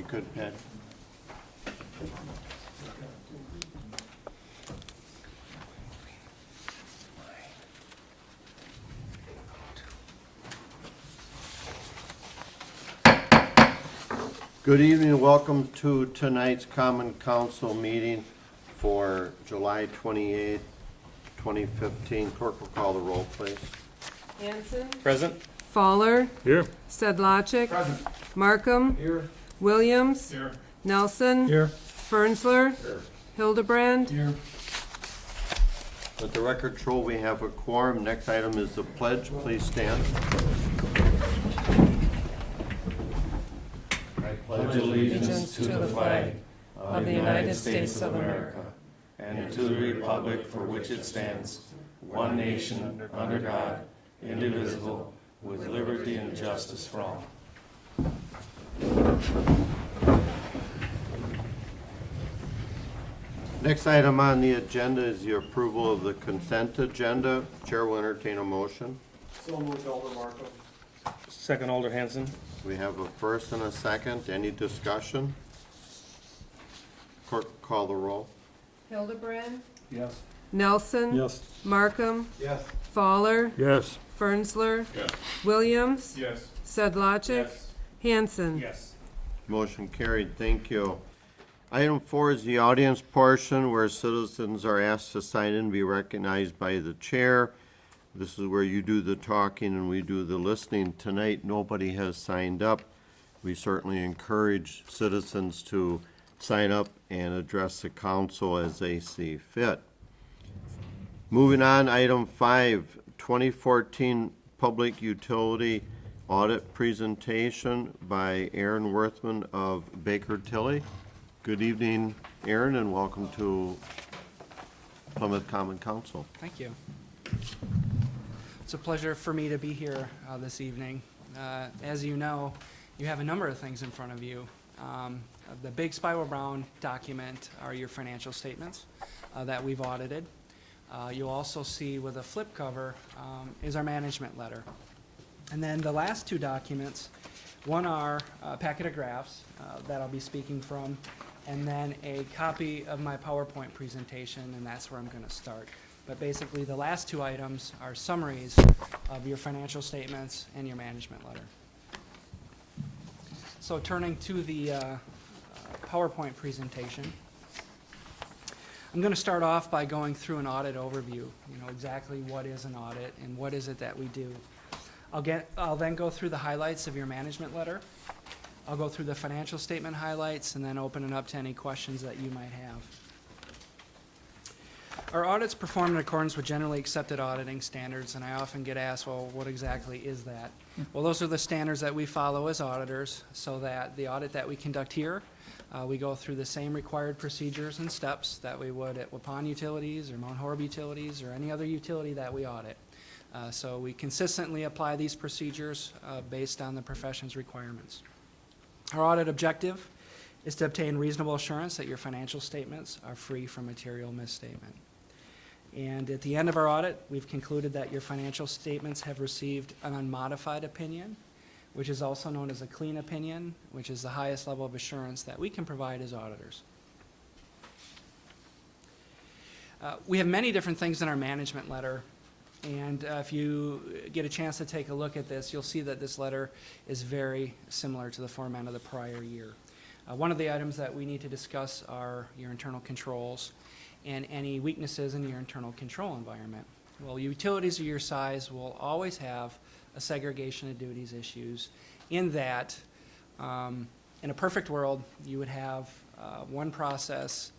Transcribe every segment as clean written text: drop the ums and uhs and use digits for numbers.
could, Pat. Good evening and welcome to tonight's Common Council meeting for July 28, 2015. Clerk will call the roll, please. Hanson. Present. Fowler. Here. Sedlacek. Present. Markham. Here. Williams. Here. Nelson. Here. Fernsler. Here. Hildebrand. Here. Let the record show we have a quorum. Next item is the pledge. Please stand. Pledge allegiance to the flag of the United States of America and to the republic for which it stands, one nation, under God, indivisible, with liberty and justice for all. Next item on the agenda is the approval of the consent agenda. Chair will entertain a motion. So moved, Alder Markham. Second, Alder Hanson. We have a first and a second. Any discussion? Clerk, call the roll. Hildebrand. Yes. Nelson. Yes. Markham. Yes. Fowler. Yes. Fernsler. Yes. Williams. Yes. Sedlacek. Hanson. Yes. Motion carried. Thank you. Item 4 is the audience portion where citizens are asked to sign in and be recognized by the chair. This is where you do the talking and we do the listening. Tonight, nobody has signed up. We certainly encourage citizens to sign up and address the council as they see fit. Moving on, item 5, 2014 Public Utility Audit Presentation by Aaron Worthman of Baker Tilly. Good evening, Aaron, and welcome to Plymouth Common Council. Thank you. It's a pleasure for me to be here this evening. As you know, you have a number of things in front of you. The big Spiral Brown document are your financial statements that we've audited. You'll also see with a flip cover is our management letter. And then the last two documents, one are a packet of graphs that I'll be speaking from, and then a copy of my PowerPoint presentation, and that's where I'm going to start. But basically, the last two items are summaries of your financial statements and your management letter. So turning to the PowerPoint presentation, I'm going to start off by going through an audit overview, you know, exactly what is an audit and what is it that we do. I'll then go through the highlights of your management letter. I'll go through the financial statement highlights and then open it up to any questions that you might have. Our audit's performed in accordance with generally accepted auditing standards, and I often get asked, well, what exactly is that? Well, those are the standards that we follow as auditors, so that the audit that we conduct here, we go through the same required procedures and steps that we would at Waupun Utilities or Mount Horeb Utilities or any other utility that we audit. So we consistently apply these procedures based on the profession's requirements. Our audit objective is to obtain reasonable assurance that your financial statements are free from material misstatement. And at the end of our audit, we've concluded that your financial statements have received an unmodified opinion, which is also known as a clean opinion, which is the highest level of assurance that we can provide as auditors. We have many different things in our management letter, and if you get a chance to take a look at this, you'll see that this letter is very similar to the format of the prior year. One of the items that we need to discuss are your internal controls and any weaknesses in your internal control environment. Well, utilities of your size will always have a segregation of duties issues in that in a perfect world you would have one process,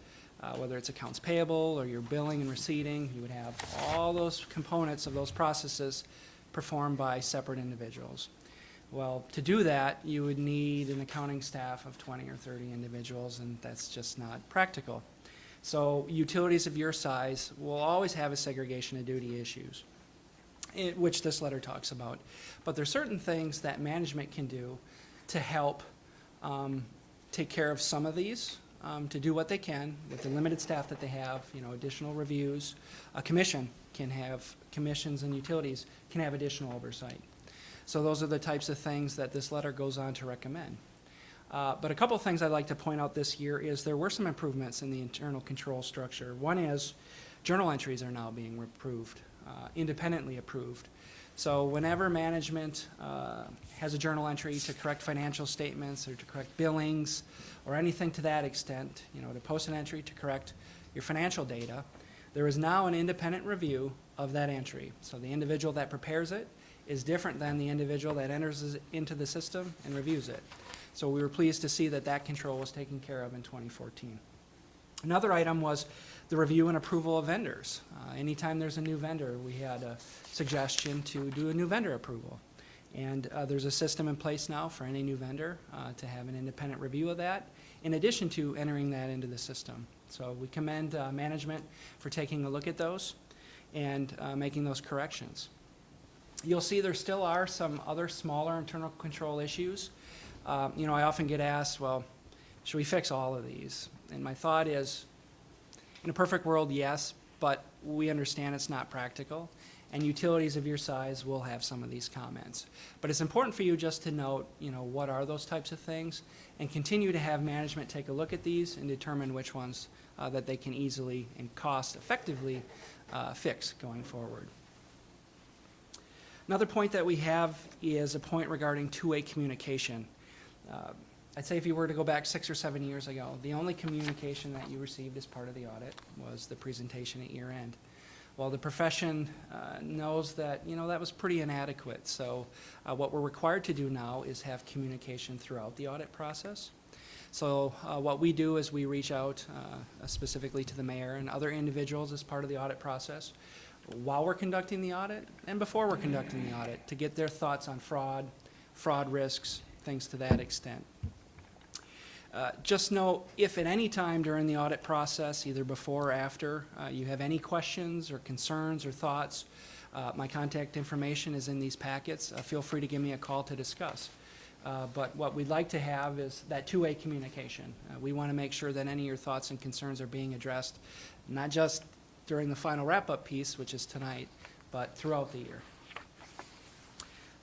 whether it's accounts payable or your billing and receipting, you would have all those components of those processes performed by separate individuals. Well, to do that, you would need an accounting staff of 20 or 30 individuals, and that's just not practical. So utilities of your size will always have a segregation of duty issues, which this letter talks about. But there are certain things that management can do to help take care of some of these, to do what they can with the limited staff that they have, you know, additional reviews. A commission can have, commissions and utilities can have additional oversight. So those are the types of things that this letter goes on to recommend. But a couple of things I'd like to point out this year is there were some improvements in the internal control structure. One is journal entries are now being approved, independently approved. So whenever management has a journal entry to correct financial statements or to correct billings or anything to that extent, you know, to post an entry to correct your financial data, there is now an independent review of that entry. So the individual that prepares it is different than the individual that enters it into the system and reviews it. So we were pleased to see that that control was taken care of in 2014. Another item was the review and approval of vendors. Anytime there's a new vendor, we had a suggestion to do a new vendor approval. And there's a system in place now for any new vendor to have an independent review of that, in addition to entering that into the system. So we commend management for taking a look at those and making those corrections. You'll see there still are some other smaller internal control issues. You know, I often get asked, well, should we fix all of these? And my thought is, in a perfect world, yes, but we understand it's not practical, and utilities of your size will have some of these comments. But it's important for you just to note, you know, what are those types of things, and continue to have management take a look at these and determine which ones that they can easily and cost-effectively fix going forward. Another point that we have is a point regarding two-way communication. I'd say if you were to go back 6 or 7 years ago, the only communication that you received as part of the audit was the presentation at year end. Well, the profession knows that, you know, that was pretty inadequate. So what we're required to do now is have communication throughout the audit process. So what we do is we reach out specifically to the mayor and other individuals as part of the audit process while we're conducting the audit and before we're conducting the audit to get their thoughts on fraud risks, things to that extent. Just know if at any time during the audit process, either before or after, you have any questions or concerns or thoughts, my contact information is in these packets. Feel free to give me a call to discuss. But what we'd like to have is that two-way communication. We want to make sure that any of your thoughts and concerns are being addressed, not just during the final wrap-up piece, which is tonight, but throughout the year.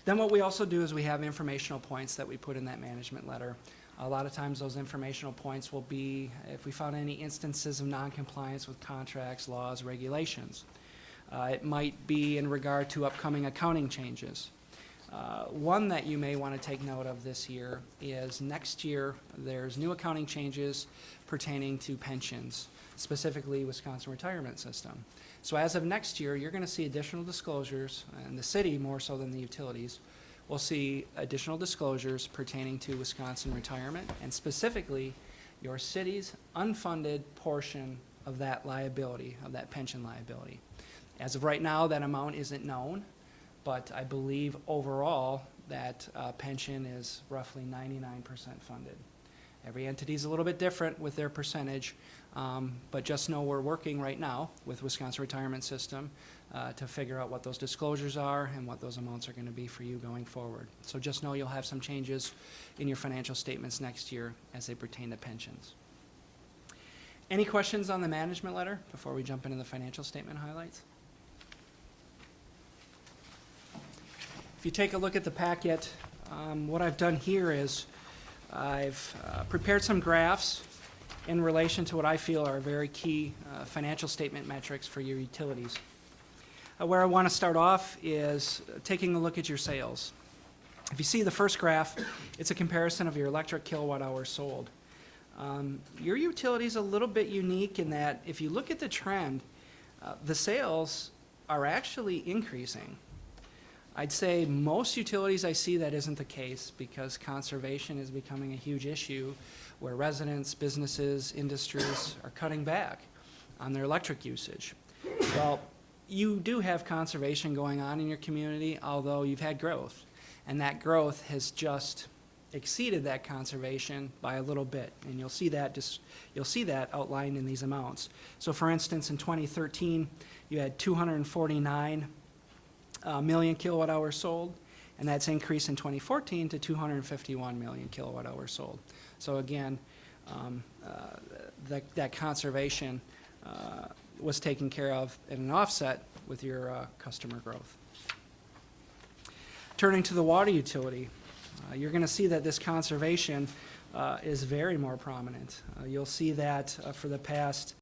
Then what we also do is we have informational points that we put in that management letter. A lot of times those informational points will be if we found any instances of noncompliance with contracts, laws, regulations. It might be in regard to upcoming accounting changes. One that you may want to take note of this year is next year there's new accounting changes pertaining to pensions, specifically Wisconsin Retirement System. So as of next year, you're going to see additional disclosures, and the city more so than the utilities will see additional disclosures pertaining to Wisconsin retirement and specifically your city's unfunded portion of that liability, of that pension liability. As of right now, that amount isn't known, but I believe overall that pension is roughly 99% funded. Every entity is a little bit different with their percentage, but just know we're working right now with Wisconsin Retirement System to figure out what those disclosures are and what those amounts are going to be for you going forward. So just know you'll have some changes in your financial statements next year as they pertain to pensions. Any questions on the management letter before we jump into the financial statement highlights? If you take a look at the packet, what I've done here is I've prepared some graphs in relation to what I feel are very key financial statement metrics for your utilities. Where I want to start off is taking a look at your sales. If you see the first graph, it's a comparison of your electric kilowatt hours sold. Your utility is a little bit unique in that if you look at the trend, the sales are actually increasing. I'd say most utilities I see that isn't the case because conservation is becoming a huge issue where residents, businesses, industries are cutting back on their electric usage. Well, you do have conservation going on in your community, although you've had growth, and that growth has just exceeded that conservation by a little bit, and you'll see that outlined in these amounts. So for instance, in 2013, you had 249 million kilowatt hours sold, and that's increased in 2014 to 251 million kilowatt hours sold. So again, that conservation was taken care of in an offset with your customer growth. Turning to the water utility, you're going to see that this conservation is very more prominent. You'll see that for the past,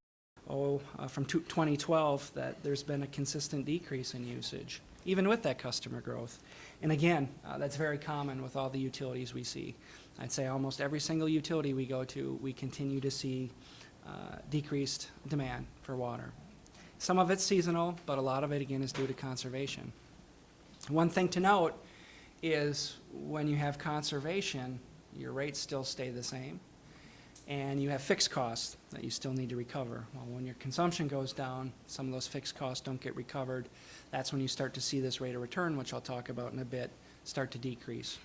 from 2012, that there's been a consistent decrease in usage, even with that customer growth. And again, that's very common with all the utilities we see. I'd say almost every single utility we go to, we continue to see decreased demand for water. Some of it's seasonal, but a lot of it, again, is due to conservation. One thing to note is when you have conservation, your rates still stay the same, and you have fixed costs that you still need to recover. Well, when your consumption goes down, some of those fixed costs don't get recovered. That's when you start to see this rate of return, which I'll talk about in a bit, start to decrease.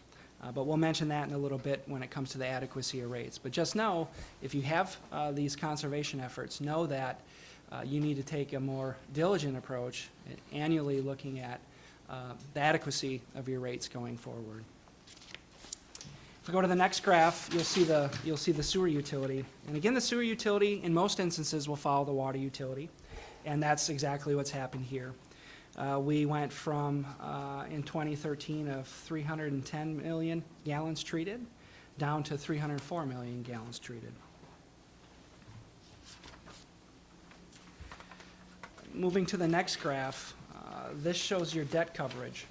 But we'll mention that in a little bit when it comes to the adequacy of rates. But just know, if you have these conservation efforts, know that you need to take a more diligent approach at annually looking at the adequacy of your rates going forward. If we go to the next graph, you'll see the sewer utility. And again, the sewer utility, in most instances, will follow the water utility. And that's exactly what's happened here. We went from, in 2013, of 310 million gallons treated down to 304 million gallons treated. Moving to the next graph, this shows your debt coverage.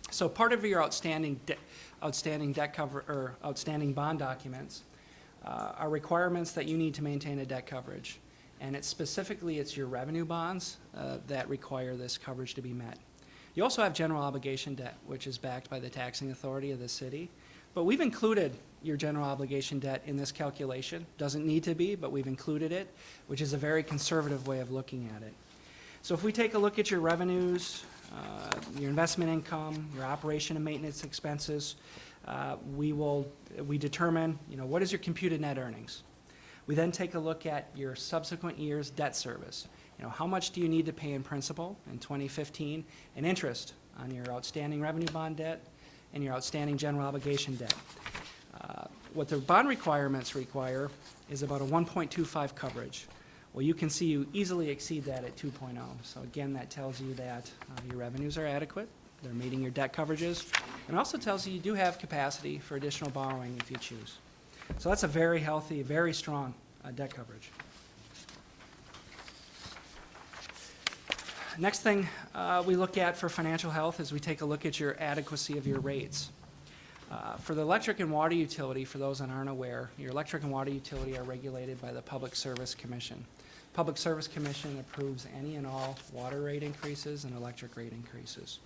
So part of your outstanding debt cover, or outstanding bond documents are requirements that you need to maintain a debt coverage. And it's your revenue bonds that require this coverage to be met. You also have general obligation debt, which is backed by the taxing authority of the city. But we've included your general obligation debt in this calculation. Doesn't need to be, but we've included it, which is a very conservative way of looking at it. So if we take a look at your revenues, your investment income, your operation and maintenance expenses, we determine, what is your computed net earnings. We then take a look at your subsequent year's debt service. How much do you need to pay in principal in 2015 and interest on your outstanding revenue bond debt and your outstanding general obligation debt. What the bond requirements require is about a 1.25 coverage. Well, you can see you easily exceed that at 2.0. So again, that tells you that your revenues are adequate, they're meeting your debt coverages, and also tells you you do have capacity for additional borrowing if you choose. So that's a very healthy, very strong debt coverage. Next thing we look at for financial health is we take a look at your adequacy of your rates. For the electric and water utility, for those that aren't aware, your electric and water utility are regulated by the Public Service Commission. Public Service Commission approves any and all water rate increases and electric rate increases.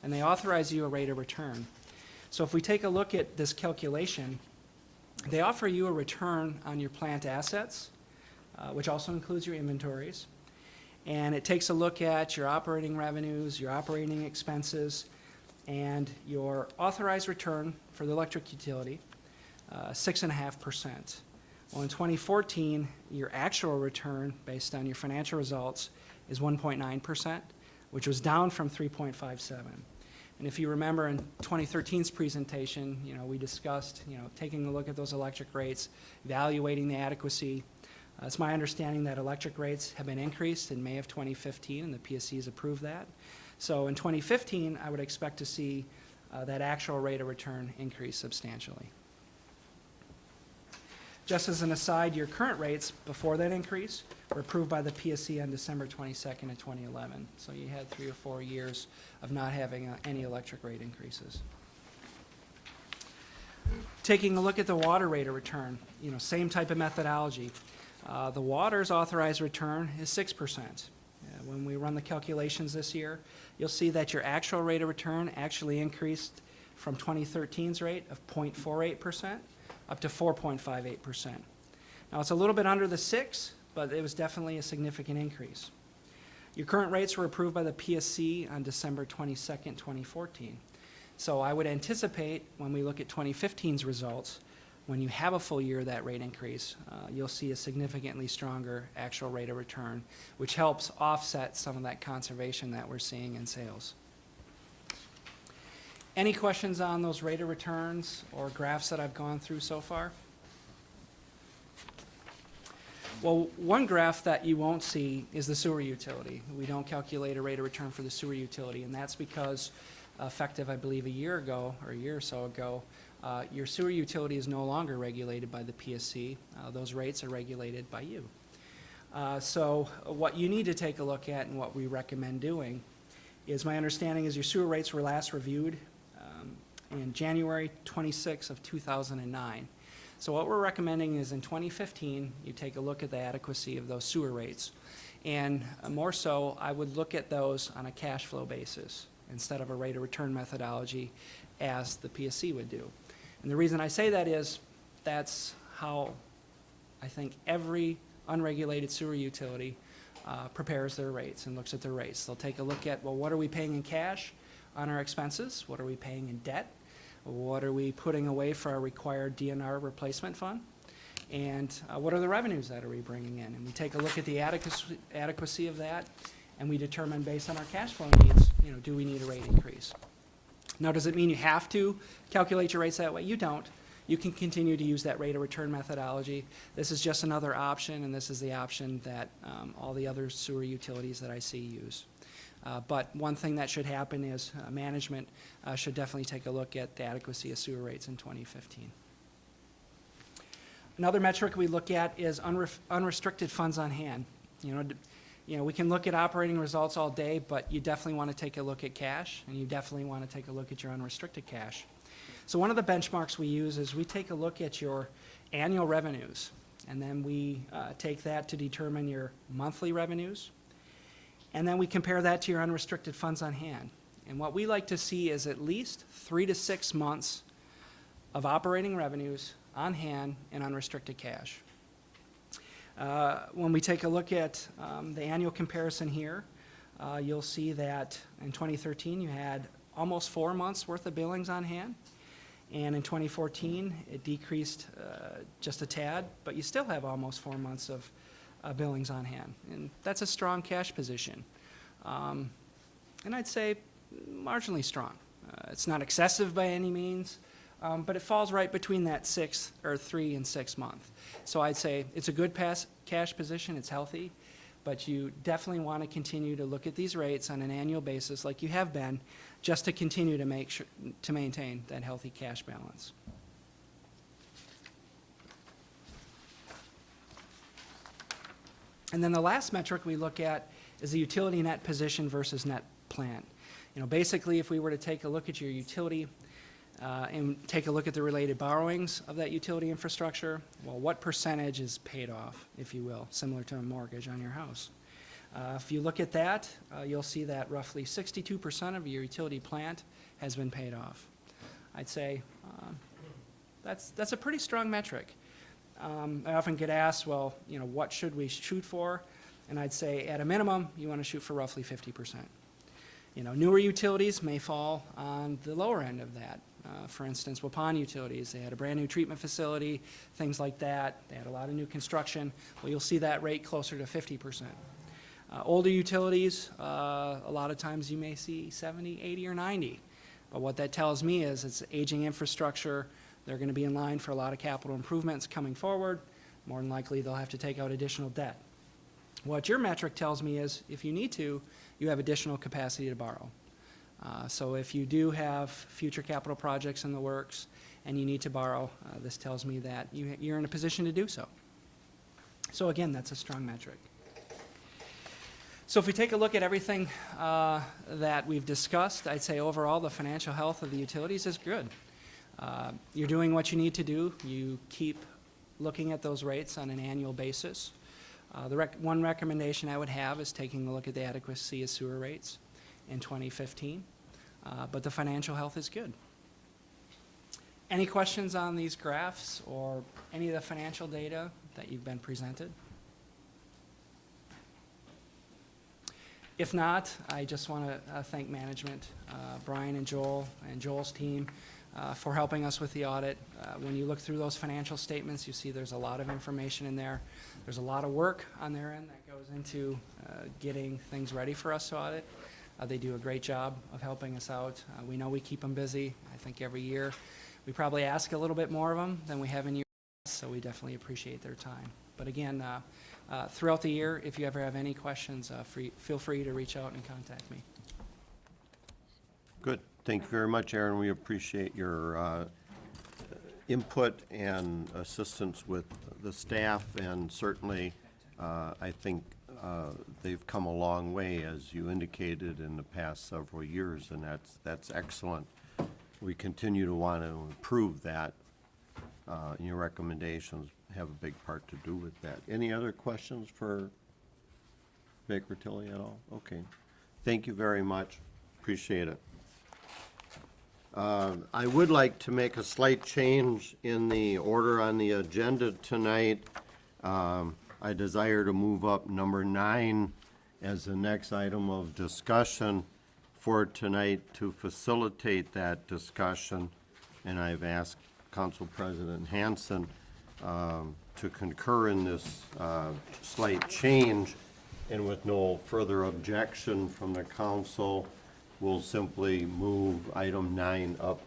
And they authorize you a rate of return. So if we take a look at this calculation, they offer you a return on your plant assets, which also includes your inventories. And it takes a look at your operating revenues, your operating expenses, and your authorized return for the electric utility, 6.5%. Well, in 2014, your actual return based on your financial results is 1.9%, which was down from 3.57. And if you remember in 2013's presentation, we discussed, taking a look at those electric rates, evaluating the adequacy. It's my understanding that electric rates have been increased in May of 2015, and the PSC has approved that. So in 2015, I would expect to see that actual rate of return increase substantially. Just as an aside, your current rates before that increase were approved by the PSC on December 22nd of 2011. So you had 3 or 4 years of not having any electric rate increases. Taking a look at the water rate of return, same type of methodology. The water's authorized return is 6%. When we run the calculations this year, you'll see that your actual rate of return actually increased from 2013's rate of 0.48% up to 4.58%. Now it's a little bit under the 6, but it was definitely a significant increase. Your current rates were approved by the PSC on December 22nd, 2014. So I would anticipate when we look at 2015's results, when you have a full year of that rate increase, you'll see a significantly stronger actual rate of return, which helps offset some of that conservation that we're seeing in sales. Any questions on those rate of returns or graphs that I've gone through so far? Well, one graph that you won't see is the sewer utility. We don't calculate a rate of return for the sewer utility, and that's because effective, I believe, a year ago or a year or so ago, Your sewer utility is no longer regulated by the PSC. Those rates are regulated by you. So what you need to take a look at and what we recommend doing is, my understanding is your sewer rates were last reviewed in January 26 of 2009. So what we're recommending is in 2015, you take a look at the adequacy of those sewer rates. And more so, I would look at those on a cash flow basis instead of a rate of return methodology as the PSC would do. And the reason I say that is that's how I think every unregulated sewer utility prepares their rates and looks at their rates. They'll take a look at, well, what are we paying in cash on our expenses? What are we paying in debt? What are we putting away for our required DNR replacement fund? And what are the revenues that are we bringing in? And we take a look at the adequacy of that, and we determine based on our cash flow needs, do we need a rate increase? Now, does it mean you have to calculate your rates that way? You don't. You can continue to use that rate of return methodology. This is just another option, and this is the option that all the other sewer utilities that I see use. But one thing that should happen is management should definitely take a look at the adequacy of sewer rates in 2015. Another metric we look at is unrestricted funds on hand. We can look at operating results all day, but you definitely want to take a look at cash, and you definitely want to take a look at your unrestricted cash. So one of the benchmarks we use is we take a look at your annual revenues, and then we take that to determine your monthly revenues, and then we compare that to your unrestricted funds on hand. And what we like to see is at least 3 to 6 months of operating revenues on hand in unrestricted cash. When we take a look at the annual comparison here, you'll see that in 2013 you had almost 4 months worth of billings on hand, and in 2014 it decreased just a tad, but you still have almost 4 months of billings on hand, and that's a strong cash position, and I'd say marginally strong. It's not excessive by any means, but it falls right between that 3 and 6 month. So I'd say it's a good cash position, it's healthy, but you definitely want to continue to look at these rates on an annual basis like you have been, just to continue to maintain that healthy cash balance. And then the last metric we look at is the utility net position versus net plant. Basically, if we were to take a look at your utility and take a look at the related borrowings of that utility infrastructure, well, what percentage is paid off, if you will, similar to a mortgage on your house? If you look at that, you'll see that roughly 62% of your utility plant has been paid off. I'd say that's a pretty strong metric. I often get asked, well, what should we shoot for? And I'd say at a minimum, you want to shoot for roughly 50%. Newer utilities may fall on the lower end of that. For instance, Waupun Utilities, they had a brand new treatment facility, things like that. They had a lot of new construction. Well, you'll see that rate closer to 50%. Older utilities, a lot of times you may see 70, 80, or 90. But what that tells me is it's aging infrastructure. They're going to be in line for a lot of capital improvements coming forward. More than likely, they'll have to take out additional debt. What your metric tells me is if you need to, you have additional capacity to borrow. So if you do have future capital projects in the works and you need to borrow, this tells me that you're in a position to do so. So again, that's a strong metric. So if we take a look at everything that we've discussed, I'd say overall the financial health of the utilities is good. You're doing what you need to do. You keep looking at those rates on an annual basis. One recommendation I would have is taking a look at the adequacy of sewer rates in 2015, but the financial health is good. Any questions on these graphs or any of the financial data that you've been presented? If not, I just want to thank management, Brian and Joel's team, for helping us with the audit. When you look through those financial statements, you see there's a lot of information in there. There's a lot of work on their end that goes into getting things ready for us to audit. They do a great job of helping us out. We know we keep them busy. I think every year we probably ask a little bit more of them than we have in years, so we definitely appreciate their time. But again, throughout the year, if you ever have any questions, feel free to reach out and contact me. Good. Thank you very much, Aaron. We appreciate your input and assistance with the staff, and certainly, I think they've come a long way, as you indicated, in the past several years, and that's excellent. We continue to want to improve that. Your recommendations have a big part to do with that. Any other questions for Baker Tilly at all? Okay. Thank you very much. Appreciate it. I would like to make a slight change in the order on the agenda tonight. I desire to move up number 9 as the next item of discussion for tonight to facilitate that discussion. And I've asked Council President Hanson to concur in this slight change. And with no further objection from the council, we'll simply move item 9 up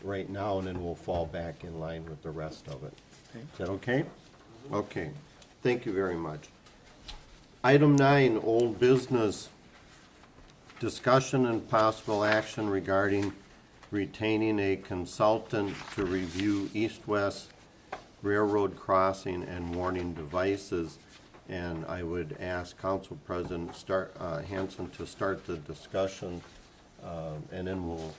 right now, and then we'll fall back in line with the rest of it. Okay. Is that okay? Okay. Thank you very much. Item 9, old business. Discussion and possible action regarding retaining a consultant to review east-west railroad crossing and warning devices. And I would ask Council President Hanson to start the discussion, and then we'll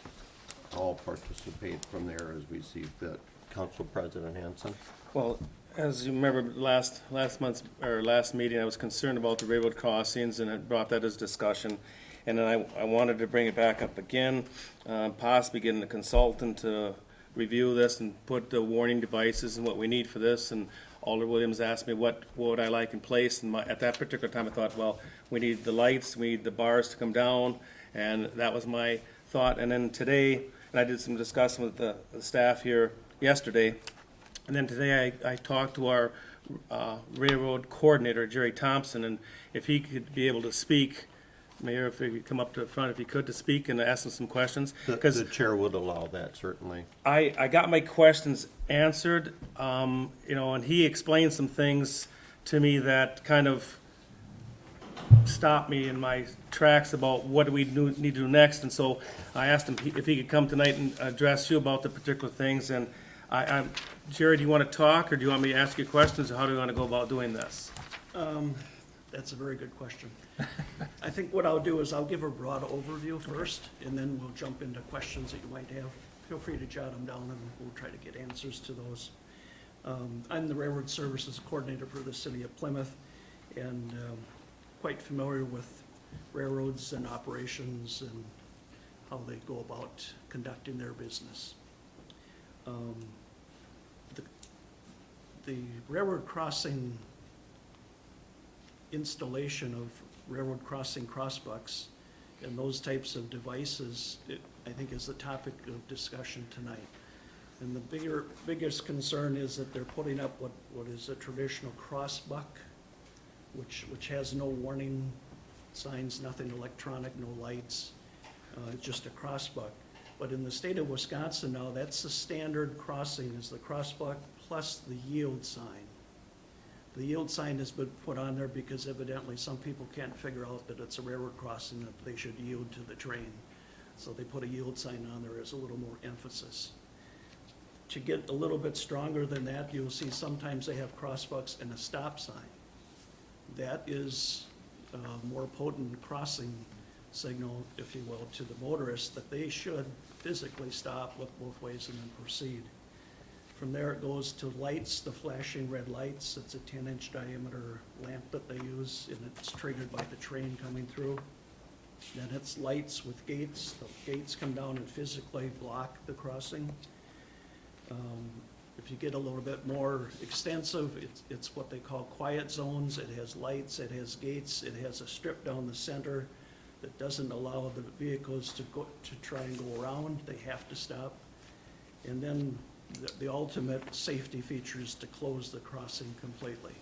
all participate from there as we see fit. Council President Hanson? Well, as you remember, last month's, or last meeting, I was concerned about the railroad crossings, and I brought that as discussion. And then I wanted to bring it back up again, possibly getting a consultant to review this and put the warning devices and what we need for this. And Alder Williams asked me what would I like in place, and at that particular time I thought, well, we need the lights, we need the bars to come down, and that was my thought. And then today, and I did some discussion with the staff here yesterday, and then today I talked to our railroad coordinator, Jerry Thompson, and if he could be able to speak, Mayor, if he could come up to the front, if he could, to speak and ask him some questions. The chair would allow that, certainly. I got my questions answered, and he explained some things to me that kind of stopped me in my tracks about what do we need to do next. And so I asked him if he could come tonight and address you about the particular things. And Jerry, do you want to talk, or do you want me to ask you questions, or how do you want to go about doing this? That's a very good question. I think what I'll do is I'll give a broad overview first, and then we'll jump into questions that you might have. Feel free to jot them down, and we'll try to get answers to those. I'm the Railroad Services Coordinator for the City of Plymouth, and quite familiar with railroads and operations and how they go about conducting their business. The railroad crossing installation of railroad crossing crossbucks and those types of devices, I think, is the topic of discussion tonight. And the biggest concern is that they're putting up what is a traditional crossbuck, which has no warning signs, nothing electronic, no lights, just a crossbuck. But in the state of Wisconsin now, that's the standard crossing, is the crossbuck plus the yield sign. The yield sign has been put on there because evidently some people can't figure out that it's a railroad crossing, that they should yield to the train. So they put a yield sign on there as a little more emphasis. To get a little bit stronger than that, you'll see sometimes they have crossbucks and a stop sign. That is a more potent crossing signal, if you will, to the motorist that they should physically stop, look both ways, and then proceed. From there it goes to lights, the flashing red lights. It's a 10-inch diameter lamp that they use, and it's triggered by the train coming through. Then it's lights with gates. The gates come down and physically block the crossing. If you get a little bit more extensive, it's what they call quiet zones. It has lights, it has gates, it has a strip down the center that doesn't allow the vehicles to try and go around. They have to stop. And then the ultimate safety feature is to close the crossing completely.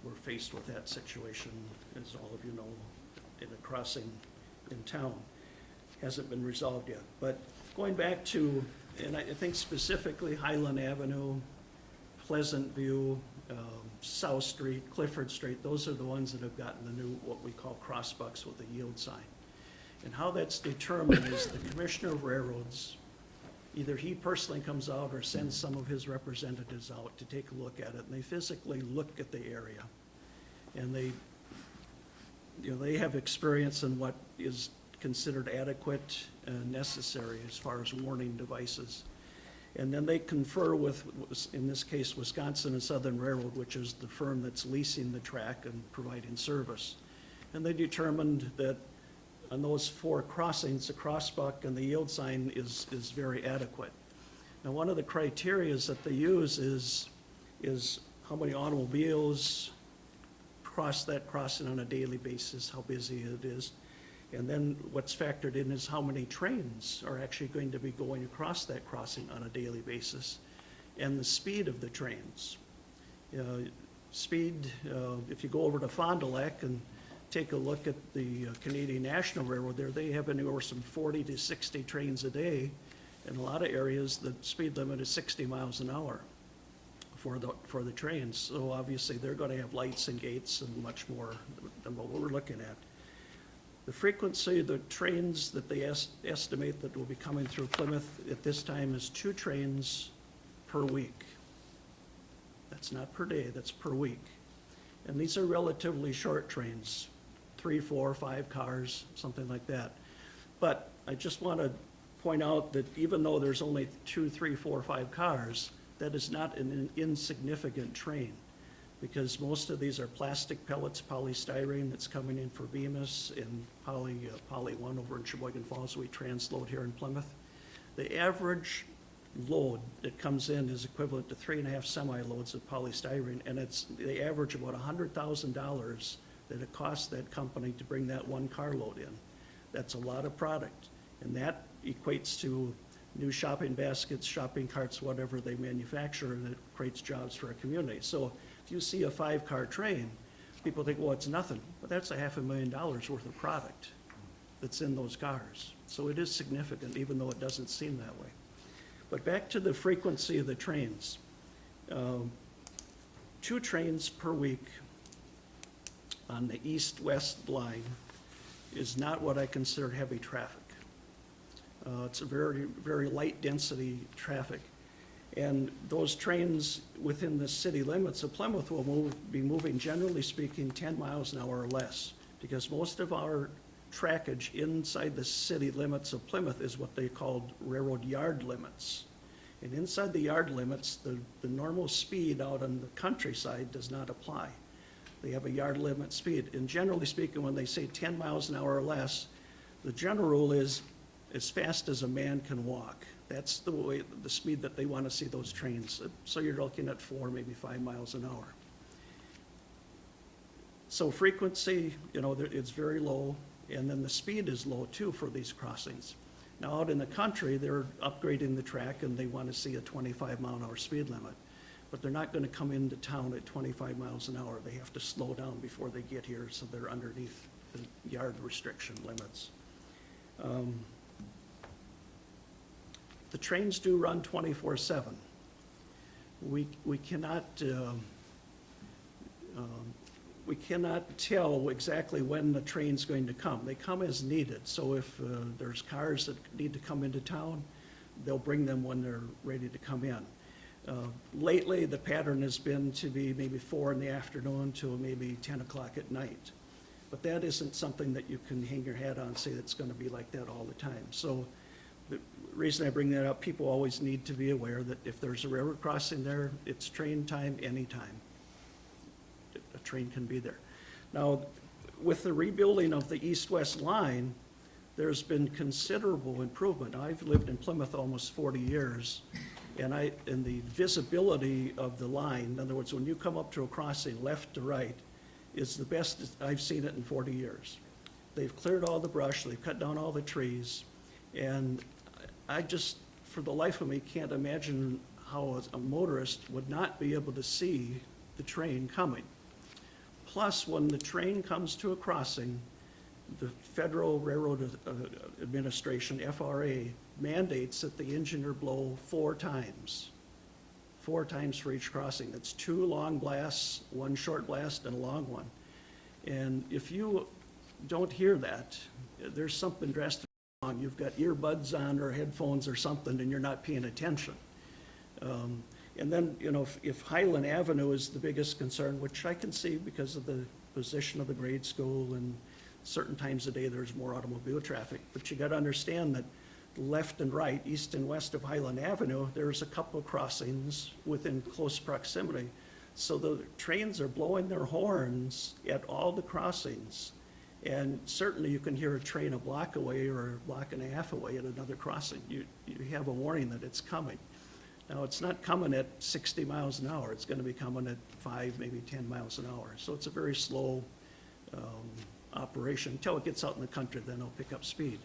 We're faced with that situation, as all of you know, in a crossing in town. Hasn't been resolved yet. But going back to, and I think specifically Highland Avenue, Pleasant View, South Street, Clifford Street, those are the ones that have gotten the new, what we call crossbucks with a yield sign. And how that's determined is the Commissioner of Railroads either he personally comes out or sends some of his representatives out to take a look at it, and they physically look at the area. And they, you know, they have experience in what is considered adequate and necessary as far as warning devices. And then they confer with, in this case, Wisconsin and Southern Railroad, which is the firm that's leasing the track and providing service. And they determined that on those 4 crossings, the crossbuck and the yield sign is very adequate. Now, one of the criteria that they use is how many automobiles cross that crossing on a daily basis, how busy it is. And then what's factored in is how many trains are actually going to be going across that crossing on a daily basis, and the speed of the trains. Speed, if you go over to Fond du Lac and take a look at the Canadian National Railroad there, they have anywhere from 40 to 60 trains a day. In a lot of areas, the speed limit is 60 miles an hour for the trains. So obviously, they're going to have lights and gates and much more than what we're looking at. The frequency of the trains that they estimate that will be coming through Plymouth at this time is 2 trains per week. That's not per day, that's per week. And these are relatively short trains, 3, 4, 5 cars, something like that. But I just want to point out that even though there's only 2, 3, 4, 5 cars, that is not an insignificant train, because most of these are plastic pellets, polystyrene that's coming in for Bemis, and Poly 1 over in Sheboygan Falls we transload here in Plymouth. The average load that comes in is equivalent to 3.5 semi-loads of polystyrene, and they average about $100,000 that it costs that company to bring that 1 carload in. That's a lot of product, and that equates to new shopping baskets, shopping carts, whatever they manufacture, and it creates jobs for a community. So if you see a 5-car train, people think, well, it's nothing, but that's $500,000 worth of product that's in those cars. So it is significant, even though it doesn't seem that way. But back to the frequency of the trains. 2 trains per week on the east-west line is not what I consider heavy traffic. It's a very, very light density traffic. And those trains within the city limits of Plymouth will be moving, generally speaking, 10 miles an hour or less, because most of our trackage inside the city limits of Plymouth is what they call railroad yard limits. And inside the yard limits, the normal speed out on the countryside does not apply. They have a yard limit speed. And generally speaking, when they say 10 miles an hour or less, the general rule is as fast as a man can walk. That's the speed that they want to see those trains. So you're looking at 4, maybe 5 miles an hour. So frequency, you know, it's very low, and then the speed is low too for these crossings. Now out in the country, they're upgrading the track and they want to see a 25-mile-an-hour speed limit. But they're not going to come into town at 25 miles an hour. They have to slow down before they get here, so they're underneath the yard restriction limits. The trains do run 24/7. We cannot tell exactly when the train's going to come. They come as needed. So if there's cars that need to come into town, they'll bring them when they're ready to come in. Lately, the pattern has been to be maybe 4 in the afternoon to maybe 10 o'clock at night. But that isn't something that you can hang your hat on and say that's going to be like that all the time. So the reason I bring that up, people always need to be aware that if there's a railroad crossing there, it's train time anytime. A train can be there. Now, with the rebuilding of the east-west line, there's been considerable improvement. I've lived in Plymouth almost 40 years, and the visibility of the line, in other words, when you come up to a crossing left to right, is the best I've seen it in 40 years. They've cleared all the brush, they've cut down all the trees, and I just, for the life of me, can't imagine how a motorist would not be able to see the train coming. Plus, when the train comes to a crossing, the Federal Railroad Administration, FRA, mandates that the engineer blow 4 times. 4 times for each crossing. That's 2 long blasts, 1 short blast, and a long one. And if you don't hear that, there's something drastic You've got earbuds on or headphones or something, and you're not paying attention. And then, you know, if Highland Avenue is the biggest concern, which I can see because of the position of the grade school, and certain times of day there's more automobile traffic, but you got to understand that left and right, east and west of Highland Avenue, there's a couple of crossings within close proximity. So the trains are blowing their horns at all the crossings. And certainly you can hear a train a block away or a block and a half away at another crossing. You have a warning that it's coming. Now, it's not coming at 60 miles an hour. It's going to be coming at 5, maybe 10 miles an hour. So it's a very slow operation. Until it gets out in the country, then it'll pick up speed.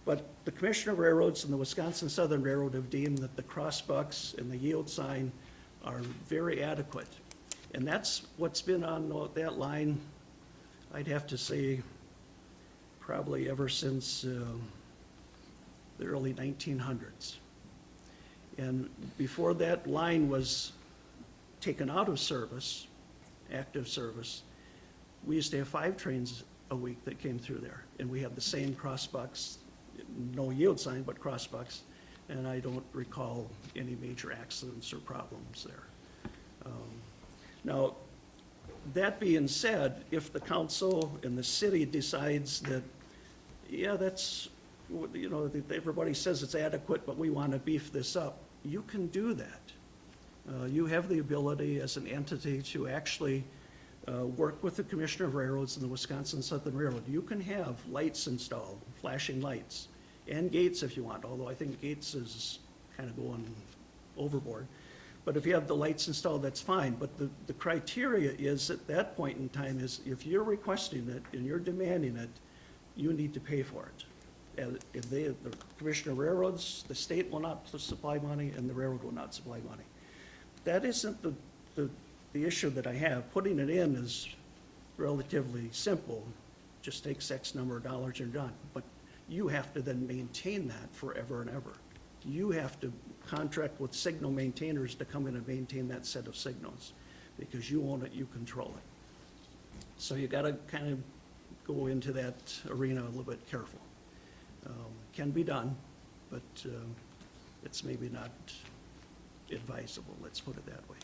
But the Commissioner of Railroads and the Wisconsin Southern Railroad have deemed that the crossbucks and the yield sign are very adequate. And that's what's been on that line, I'd have to say, probably ever since the early 1900s. And before that line was taken out of service, active service, we used to have 5 trains a week that came through there. And we had the same crossbucks, no yield sign, but crossbucks. And I don't recall any major accidents or problems there. Now, that being said, if the council and the city decides that, yeah, that's, you know, everybody says it's adequate, but we want to beef this up, you can do that. You have the ability as an entity to actually work with the Commissioner of Railroads and the Wisconsin Southern Railroad. You can have lights installed, flashing lights, and gates if you want, although I think gates is kind of going overboard. But if you have the lights installed, that's fine. But the criteria is at that point in time is if you're requesting it and you're demanding it, you need to pay for it. And if the Commissioner of Railroads, the state will not supply money and the railroad will not supply money. That isn't the issue that I have. Putting it in is relatively simple. Just takes X number of dollars and you're done. But you have to then maintain that forever and ever. You have to contract with signal maintainers to come in and maintain that set of signals because you own it, you control it. So you got to kind of go into that arena a little bit careful. Can be done, but it's maybe not advisable, let's put it that way.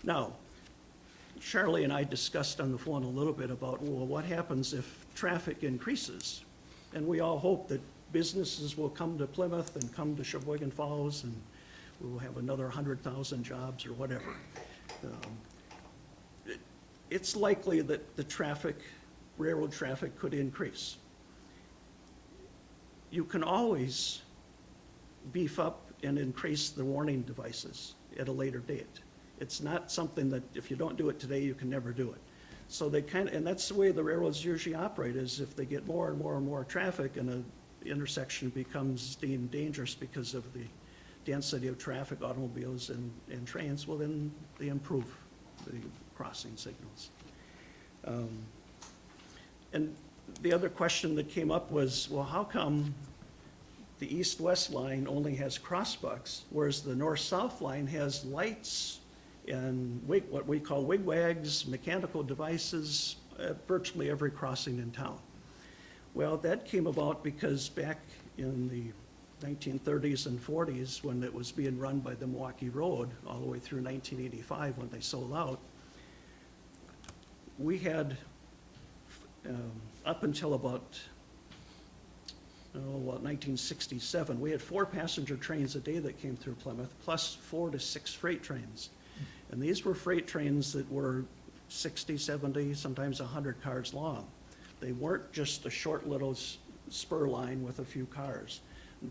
Now, Charlie and I discussed on the phone a little bit about, well, what happens if traffic increases? And we all hope that businesses will come to Plymouth and come to Sheboygan Falls and we will have another 100,000 jobs or whatever. It's likely that the traffic, railroad traffic could increase. You can always beef up and increase the warning devices at a later date. It's not something that if you don't do it today, you can never do it. So they kind of, and that's the way the railroads usually operate, is if they get more and more and more traffic and an intersection becomes deemed dangerous because of the density of traffic, automobiles and trains, well then they improve the crossing signals. And the other question that came up was, well, how come the east-west line only has crossbucks, whereas the north-south line has lights and what we call wigwags, mechanical devices, at virtually every crossing in town? Well, that came about because back in the 1930s and 40s, when it was being run by the Milwaukee Road, all the way through 1985 when they sold out, we had, up until about 1967, we had 4 passenger trains a day that came through Plymouth, plus 4 to 6 freight trains. And these were freight trains that were 60, 70, sometimes 100 cars long. They weren't just a short little spur line with a few cars.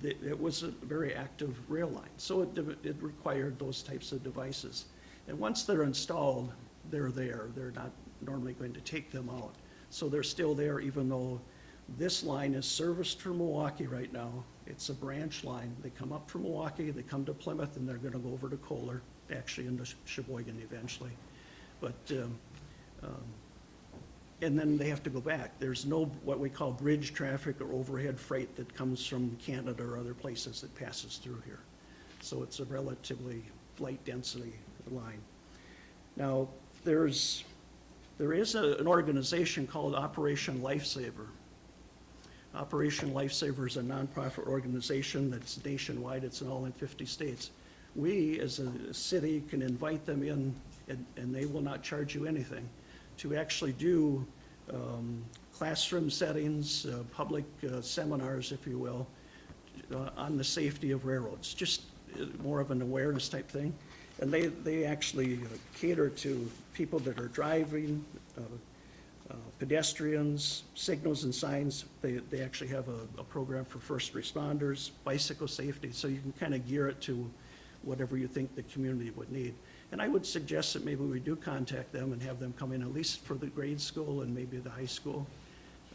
It was a very active rail line, so it required those types of devices. And once they're installed, they're there. They're not normally going to take them out. So they're still there, even though this line is serviced from Milwaukee right now. It's a branch line. They come up from Milwaukee, they come to Plymouth, and they're going to go over to Kohler, actually into Sheboygan eventually. But and then they have to go back. There's no what we call bridge traffic or overhead freight that comes from Canada or other places that passes through here. So it's a relatively light density line. Now, there is an organization called Operation Lifesaver, Operation Lifesaver is a nonprofit organization that's nationwide. It's in all in 50 states. We, as a city, can invite them in, and they will not charge you anything, to actually do classroom settings, public seminars, if you will, on the safety of railroads, just more of an awareness type thing. And they actually cater to people that are driving, pedestrians, signals and signs. They actually have a program for first responders, bicycle safety, so you can kind of gear it to whatever you think the community would need. And I would suggest that maybe we do contact them and have them come in at least for the grade school and maybe the high school.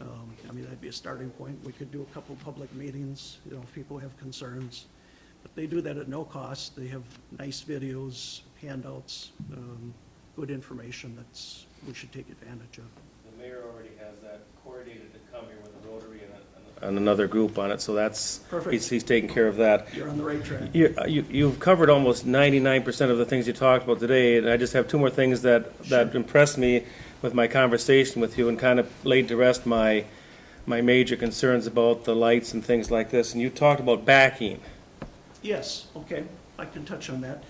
I mean, that'd be a starting point. We could do a couple public meetings, you know, if people have concerns. But they do that at no cost. They have nice videos, handouts, good information we should take advantage of. The mayor already has that coordinated to come here with a Rotary and another group on it, so that's, Perfect. he's taking care of that. You're on the right track. You've covered almost 99% of the things you talked about today, and I just have two more things that impressed me with my conversation with you and kind of laid to rest my major concerns about the lights and things like this. And you talked about backing. Yes, okay, I can touch on that.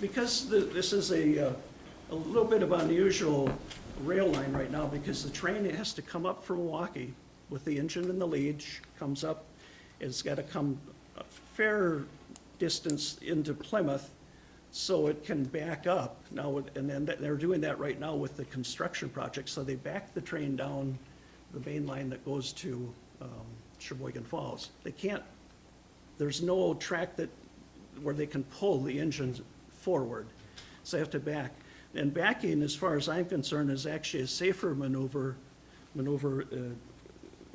Because this is a little bit of unusual rail line right now, because the train has to come up from Milwaukee with the engine in the lead, comes up, it's got to come a fair distance into Plymouth so it can back up. Now, and then they're doing that right now with the construction project, so they back the train down the main line that goes to Sheboygan Falls. They can't, there's no track where they can pull the engines forward, so they have to back. And backing, as far as I'm concerned, is actually a safer maneuver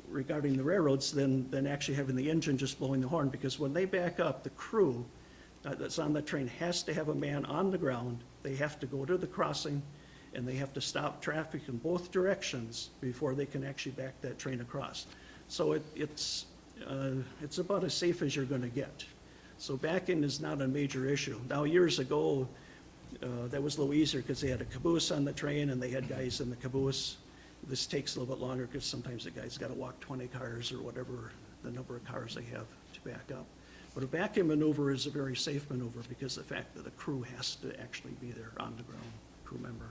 regarding the railroads than actually having the engine just blowing the horn, because when they back up, the crew that's on the train has to have a man on the ground. They have to go to the crossing, and they have to stop traffic in both directions before they can actually back that train across. So it's about as safe as you're going to get. So backing is not a major issue. Now, years ago, that was a little easier because they had a caboose on the train and they had guys in the caboose. This takes a little bit longer because sometimes the guy's got to walk 20 cars or whatever the number of cars they have to back up. But a backing maneuver is a very safe maneuver because of the fact that a crew has to actually be there on the ground, crew member.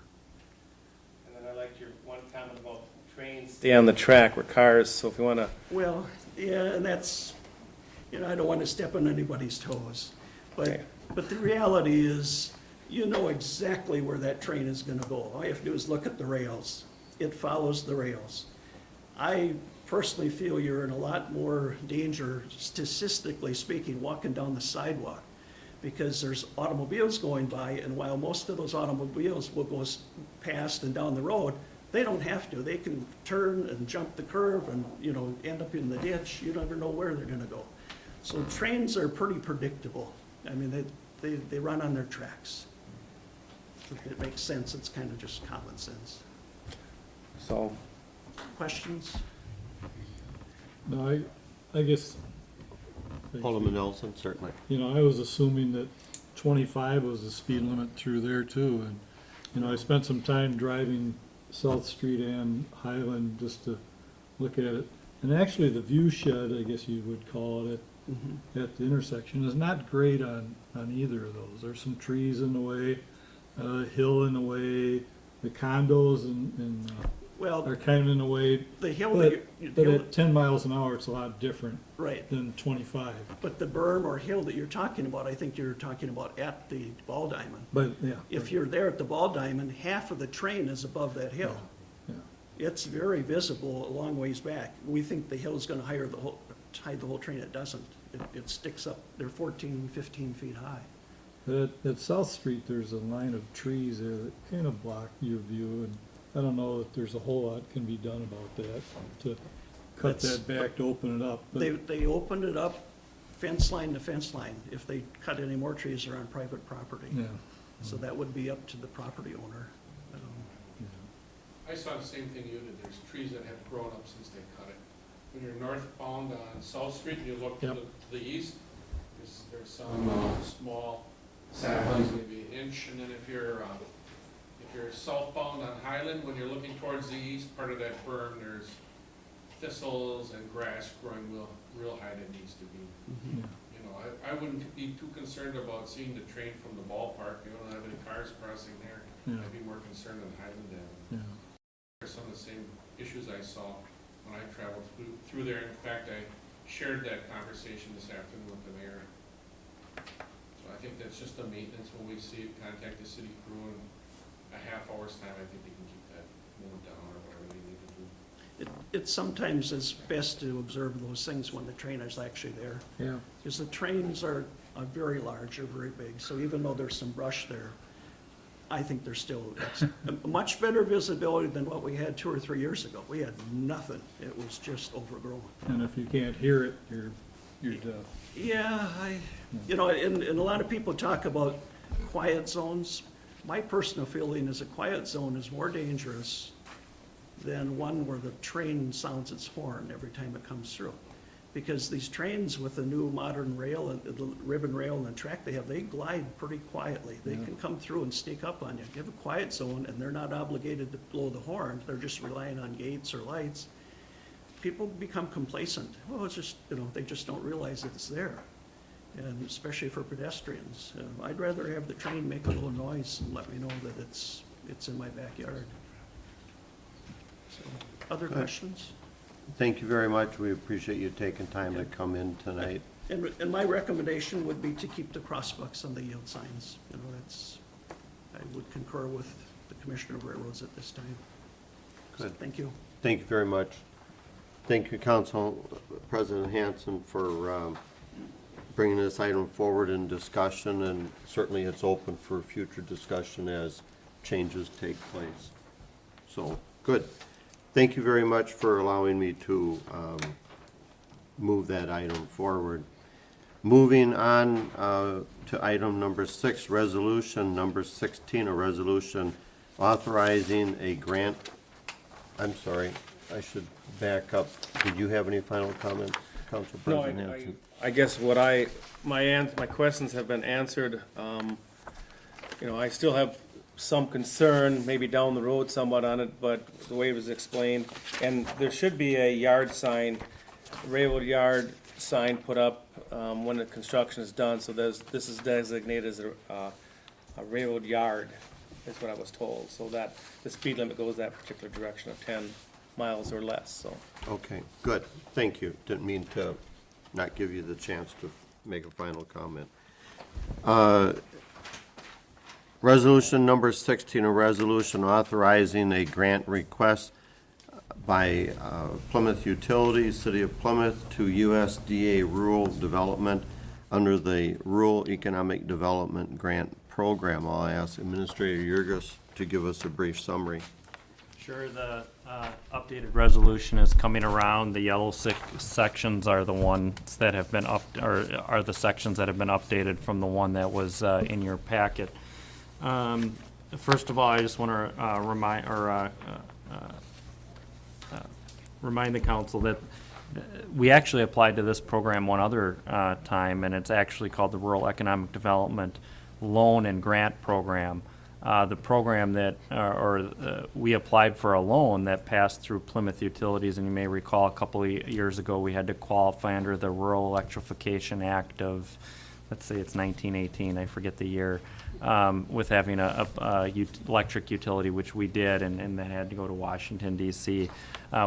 And then I liked your one comment about trains stay on the track where cars, so if you want to. Well, yeah, and that's, you know, I don't want to step on anybody's toes. Okay. But the reality is, you know exactly where that train is going to go. All you have to do is look at the rails. It follows the rails. I personally feel you're in a lot more danger, statistically speaking, walking down the sidewalk, because there's automobiles going by, and while most of those automobiles will go past and down the road, they don't have to. They can turn and jump the curve and, you know, end up in the ditch. You never know where they're going to go. So trains are pretty predictable. I mean, they run on their tracks. If it makes sense, it's kind of just common sense. So, Questions? No, I guess, Alderman Nelson, certainly. you know, I was assuming that 25 was the speed limit through there too. And, you know, I spent some time driving South Street and Highland just to look at it. And actually the view shed, I guess you would call it, at the intersection is not great on either of those. There's some trees in the way, hill in the way, the condos and Well, are kind of in the way. the hill, But at 10 miles an hour, it's a lot different right, than 25. but the berm or hill that you're talking about, I think you're talking about at the Ball Diamond. But, yeah. If you're there at the Ball Diamond, half of the train is above that hill. Yeah. It's very visible a long ways back. We think the hill is going to hide the whole train. It doesn't. It sticks up. They're 14, 15 feet high. But at South Street, there's a line of trees there that kind of block your view, and I don't know if there's a whole lot can be done about that, to cut That's- that back to open it up. But They opened it up fence line to fence line. If they cut any more trees, they're on private property. yeah, So that would be up to the property owner. I saw the same thing you did. There's trees that have grown up since they cut it. When you're northbound on South Street and you look to Yep. the east, there's some small saplings, maybe an inch. And then if you're southbound on Highland, when you're looking towards the east, part of that berm, there's thistles and grass growing real high that needs to be. Yeah. You know, I wouldn't be too concerned about seeing the train from the ballpark. You don't have any cars crossing there. Yeah. I'd be more concerned on Highland Avenue. Yeah. There's some of the same issues I saw when I traveled through there. In fact, I shared that conversation this afternoon with the mayor. So I think that's just the maintenance. When we see it, contact the city crew in a half hour's time. I think they can keep that moved down or whatever they need to do. It sometimes is best to observe those things when the train is actually there. Yeah. Because the trains are very large, they're very big, so even though there's some brush there, I think there's still, it's a much better visibility than what we had 2 or 3 years ago. We had nothing, it was just overgrown. And if you can't hear it, you're deaf. Yeah, you know, and a lot of people talk about quiet zones. My personal feeling is a quiet zone is more dangerous than one where the train sounds its horn every time it comes through. Because these trains with the new modern rail and the ribbon rail and the track they have, they glide pretty quietly. They can come through and sneak up on you. You have a quiet zone and they're not obligated to blow the horn. They're just relying on gates or lights. People become complacent. Well, it's just, you know, they just don't realize that it's there. And especially for pedestrians. I'd rather have the train make a little noise and let me know that it's in my backyard. So, other questions? Thank you very much. We appreciate you taking time to come in tonight. And my recommendation would be to keep the crossbucks on the yield signs. You know, I would concur with the Commissioner of Railroads at this time. So, Good. thank you. Thank you very much. Thank you, Council President Hanson, for bringing this item forward in discussion, and certainly it's open for future discussion as changes take place. So, good. Thank you very much for allowing me to move that item forward. Moving on to item number 6, resolution number 16, a resolution authorizing a grant. I'm sorry, I should back up. Did you have any final comments, Council No, President Hanson? I guess what my questions have been answered. You know, I still have some concern, maybe down the road somewhat on it, but the way it was explained, and there should be a yard sign, railroad yard sign put up when the construction is done, so this is designated as a railroad yard, is what I was told, so that the speed limit goes that particular direction of 10 miles or less, so. Okay, good. Thank you. Didn't mean to not give you the chance to make a final comment. Resolution number 16, a resolution authorizing a grant request by Plymouth Utilities, City of Plymouth, to USDA Rural Development under the Rural Economic Development Grant Program. I'll ask Administrator Yurgis to give us a brief summary. Sure, the updated resolution is coming around. The yellow sections are the ones that have been are the sections that have been updated from the one that was in your packet. First of all, I just want to remind the council that we actually applied to this program one other time, and it's actually called the Rural Economic Development Loan and Grant Program. The program that, we applied for a loan that passed through Plymouth Utilities, and you may recall a couple of years ago we had to qualify under the Rural Electrification Act of, let's say it's 1918, I forget the year, with having a electric utility, which we did, and then had to go to Washington, D.C.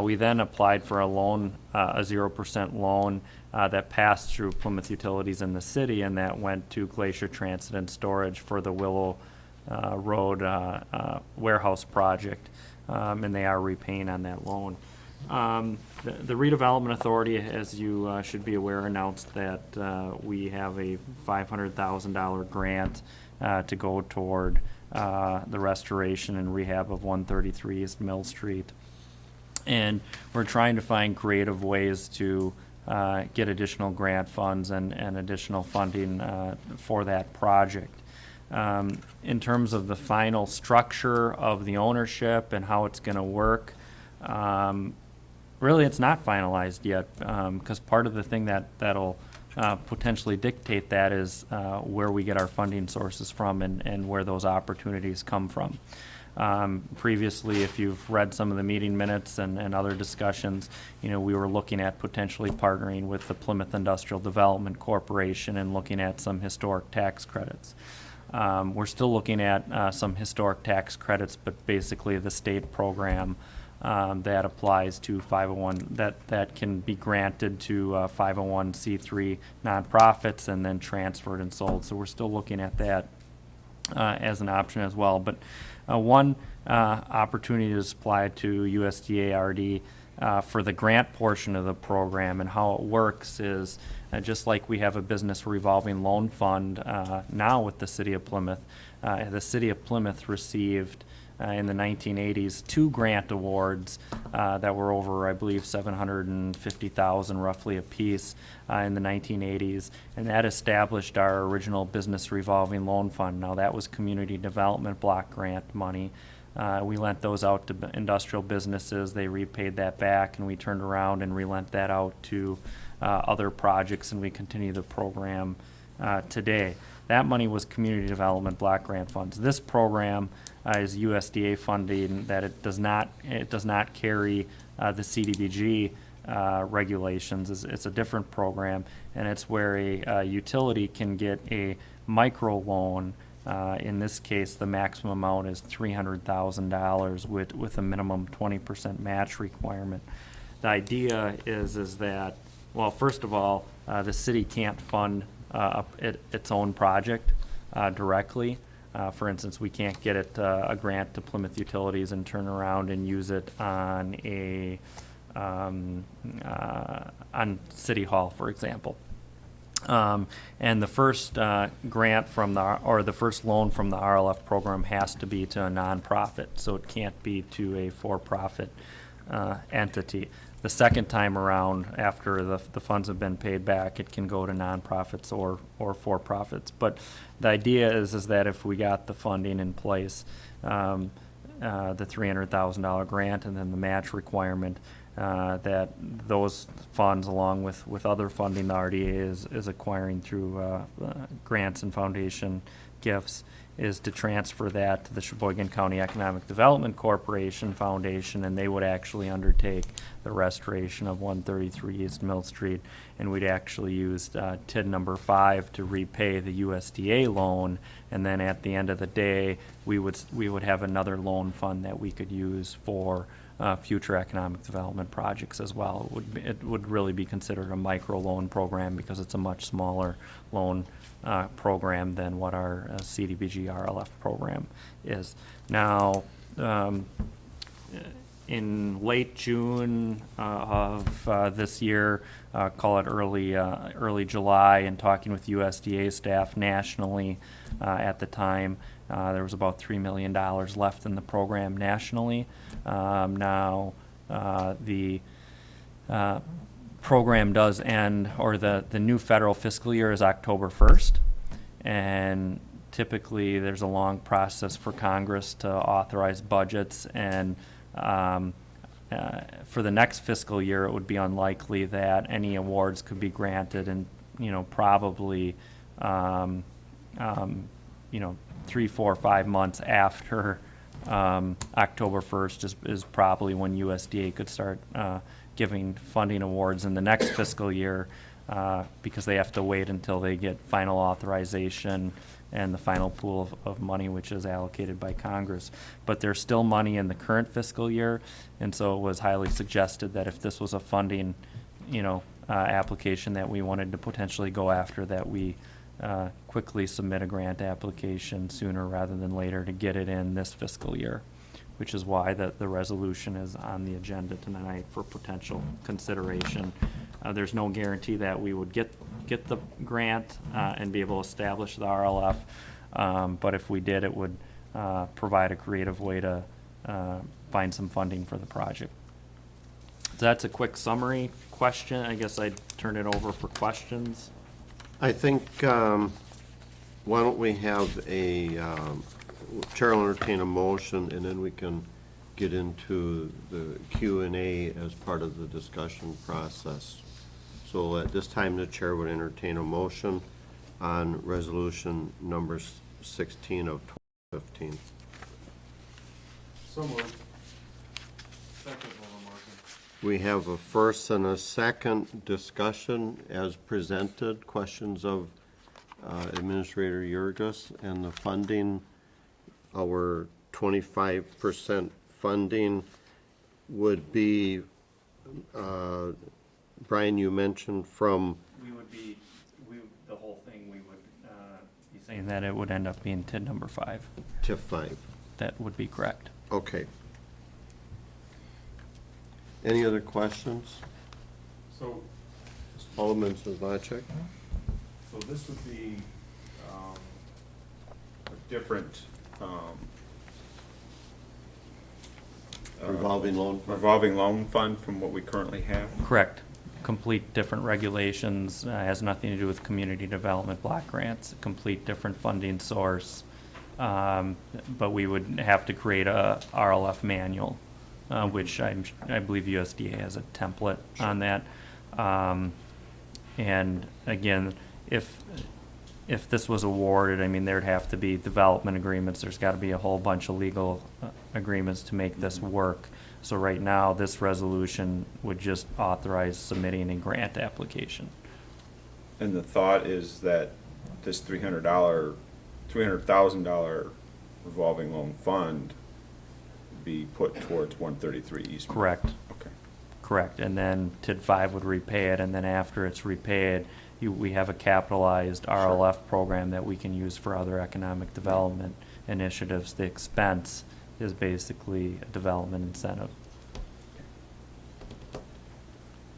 We then applied for a loan, a 0% loan that passed through Plymouth Utilities in the city, and that went to Glacier Transit and Storage for the Willow Road warehouse project, and they are repaying on that loan. The Redevelopment Authority, as you should be aware, announced that we have a $500,000 grant to go toward the restoration and rehab of 133 East Mill Street. And we're trying to find creative ways to get additional grant funds and additional funding for that project. In terms of the final structure of the ownership and how it's going to work, really it's not finalized yet, because part of the thing that'll potentially dictate that is where we get our funding sources from and where those opportunities come from. Previously, if you've read some of the meeting minutes and other discussions, we were looking at potentially partnering with the Plymouth Industrial Development Corporation and looking at some historic tax credits. We're still looking at some historic tax credits, but basically the state program that applies to 501, that can be granted to 501c3 nonprofits and then transferred and sold. So we're still looking at that as an option as well. But one opportunity to apply to USDA RD for the grant portion of the program, and how it works is just like we have a business revolving loan fund now with the City of Plymouth. The City of Plymouth received in the 1980s 2 grant awards that were over, I believe, $750,000 roughly a piece in the 1980s, and that established our original business revolving loan fund. Now that was community development block grant money. We lent those out to industrial businesses. They repaid that back, and we turned around and relent that out to other projects, and we continue the program today. That money was community development block grant funds. This program is USDA funding that it does not carry the CDBG regulations. It's a different program, and it's where a utility can get a micro loan. In this case, the maximum amount is $300,000 with a minimum 20% match requirement. The idea is that, well, first of all, the city can't fund its own project directly. For instance, we can't get a grant to Plymouth Utilities and turn around and use it on on City Hall, for example. And the first grant from the first loan from the RLF program has to be to a nonprofit, so it can't be to a for-profit entity. The second time around, after the funds have been paid back, it can go to nonprofits or for-profits. But the idea is that if we got the funding in place, the $300,000 grant and then the match requirement, that those funds, along with other funding the RDA is acquiring through grants and foundation gifts, is to transfer that to the Sheboygan County Economic Development Corporation Foundation, and they would actually undertake the restoration of 133 East Mill Street, and we'd actually use TID number 5 to repay the USDA loan, and then at the end of the day, we would have another loan fund that we could use for future economic development projects as well. It would really be considered a micro loan program because it's a much smaller loan program than what our CDBG RLF program is. Now, in late June of this year, call it early July, and talking with USDA staff nationally at the time, there was about $3 million left in the program nationally. Now, the program does end, or the new federal fiscal year is October 1st, and typically there's a long process for Congress to authorize budgets, and for the next fiscal year it would be unlikely that any awards could be granted, and probably 3, 4, 5 months after October 1st is probably when USDA could start giving funding awards in the next fiscal year, because they have to wait until they get final authorization and the final pool of money, which is allocated by Congress. But there's still money in the current fiscal year, and so it was highly suggested that if this was a funding application that we wanted to potentially go after, that we quickly submit a grant application sooner rather than later to get it in this fiscal year, which is why the resolution is on the agenda tonight for potential consideration. There's no guarantee that we would get the grant and be able to establish the RLF, but if we did, it would provide a creative way to find some funding for the project. So that's a quick summary. Question, I guess I'd turn it over for questions. I think, why don't we have Chair will entertain a motion, and then we can get into the Q&A as part of the discussion process. So at this time, the Chair would entertain a motion on resolution number 16 of 2015. So moved. Second, Alderman Martin. We have a first and a second discussion as presented. Questions of Administrator Yurgis and the funding. Our 25% funding would be, Brian, you mentioned from, We would be, the whole thing, we would be saying that it would end up being TID number 5. TIF 5. That would be correct. Okay. Any other questions? So, Alderman Slovacek? so this would be, a different, Revolving loan fund? revolving loan fund from what we currently have? Correct. Complete different regulations, has nothing to do with community development block grants, complete different funding source. But we would have to create a RLF manual, which I believe USDA has a template on that. And again, if this was awarded, I mean, there'd have to be development agreements, there's gotta be a whole bunch of legal agreements to make this work. So right now, this resolution would just authorize submitting a grant application. And the thought is that this $300,000 revolving loan fund be put towards 133 East. Correct, Okay. correct. And then TID 5 would repay it, and then after it's repaid, we have a capitalized RLF program that we can use for other economic development initiatives. The expense is basically a development incentive.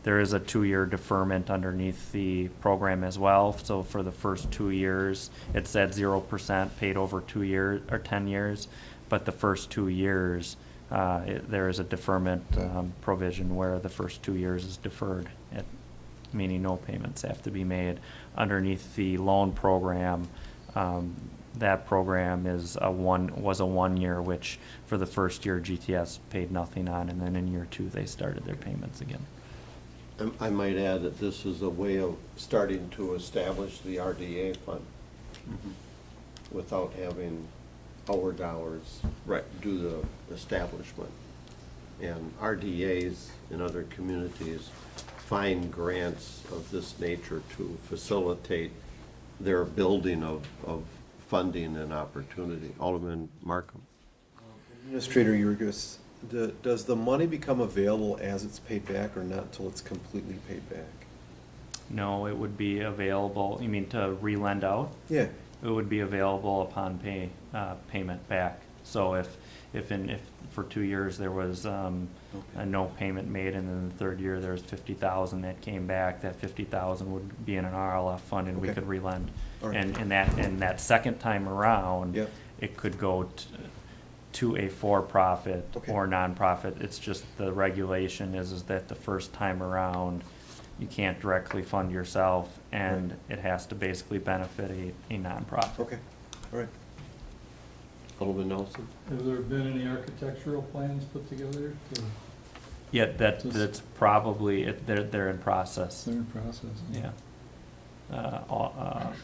There is a 2-year deferment underneath the program as well. So for the first 2 years, it's at 0% paid over 2 years or 10 years. But the first 2 years, there is a deferment provision where the first 2 years is deferred, meaning no payments have to be made. Underneath the loan program, that program was a 1 year, which for the first year GTS paid nothing on, and then in year 2 they started their payments again. I might add that this is a way of starting to establish the RDA fund without having our dollars Right. do the establishment. And RDAs in other communities find grants of this nature to facilitate their building of funding and opportunity. Alderman Markham? Administrator Yurgis, does the money become available as it's paid back or not until it's completely paid back? No, it would be available, you mean to re-lend out? Yeah, It would be available upon payment back. So if for 2 years there was a no payment made, and then the third year there was 50,000 that came back, that 50,000 would be in an RLF fund, and we Okay. could relend. All right. And that second time around, Yep. it could go to a for-profit Okay. or nonprofit. It's just the regulation is that the first time around, you can't directly fund yourself, and it has to basically benefit a nonprofit. okay, all right. Alderman Nelson? Have there been any architectural plans put together? Yeah, that's probably, they're in process, They're in process. yeah.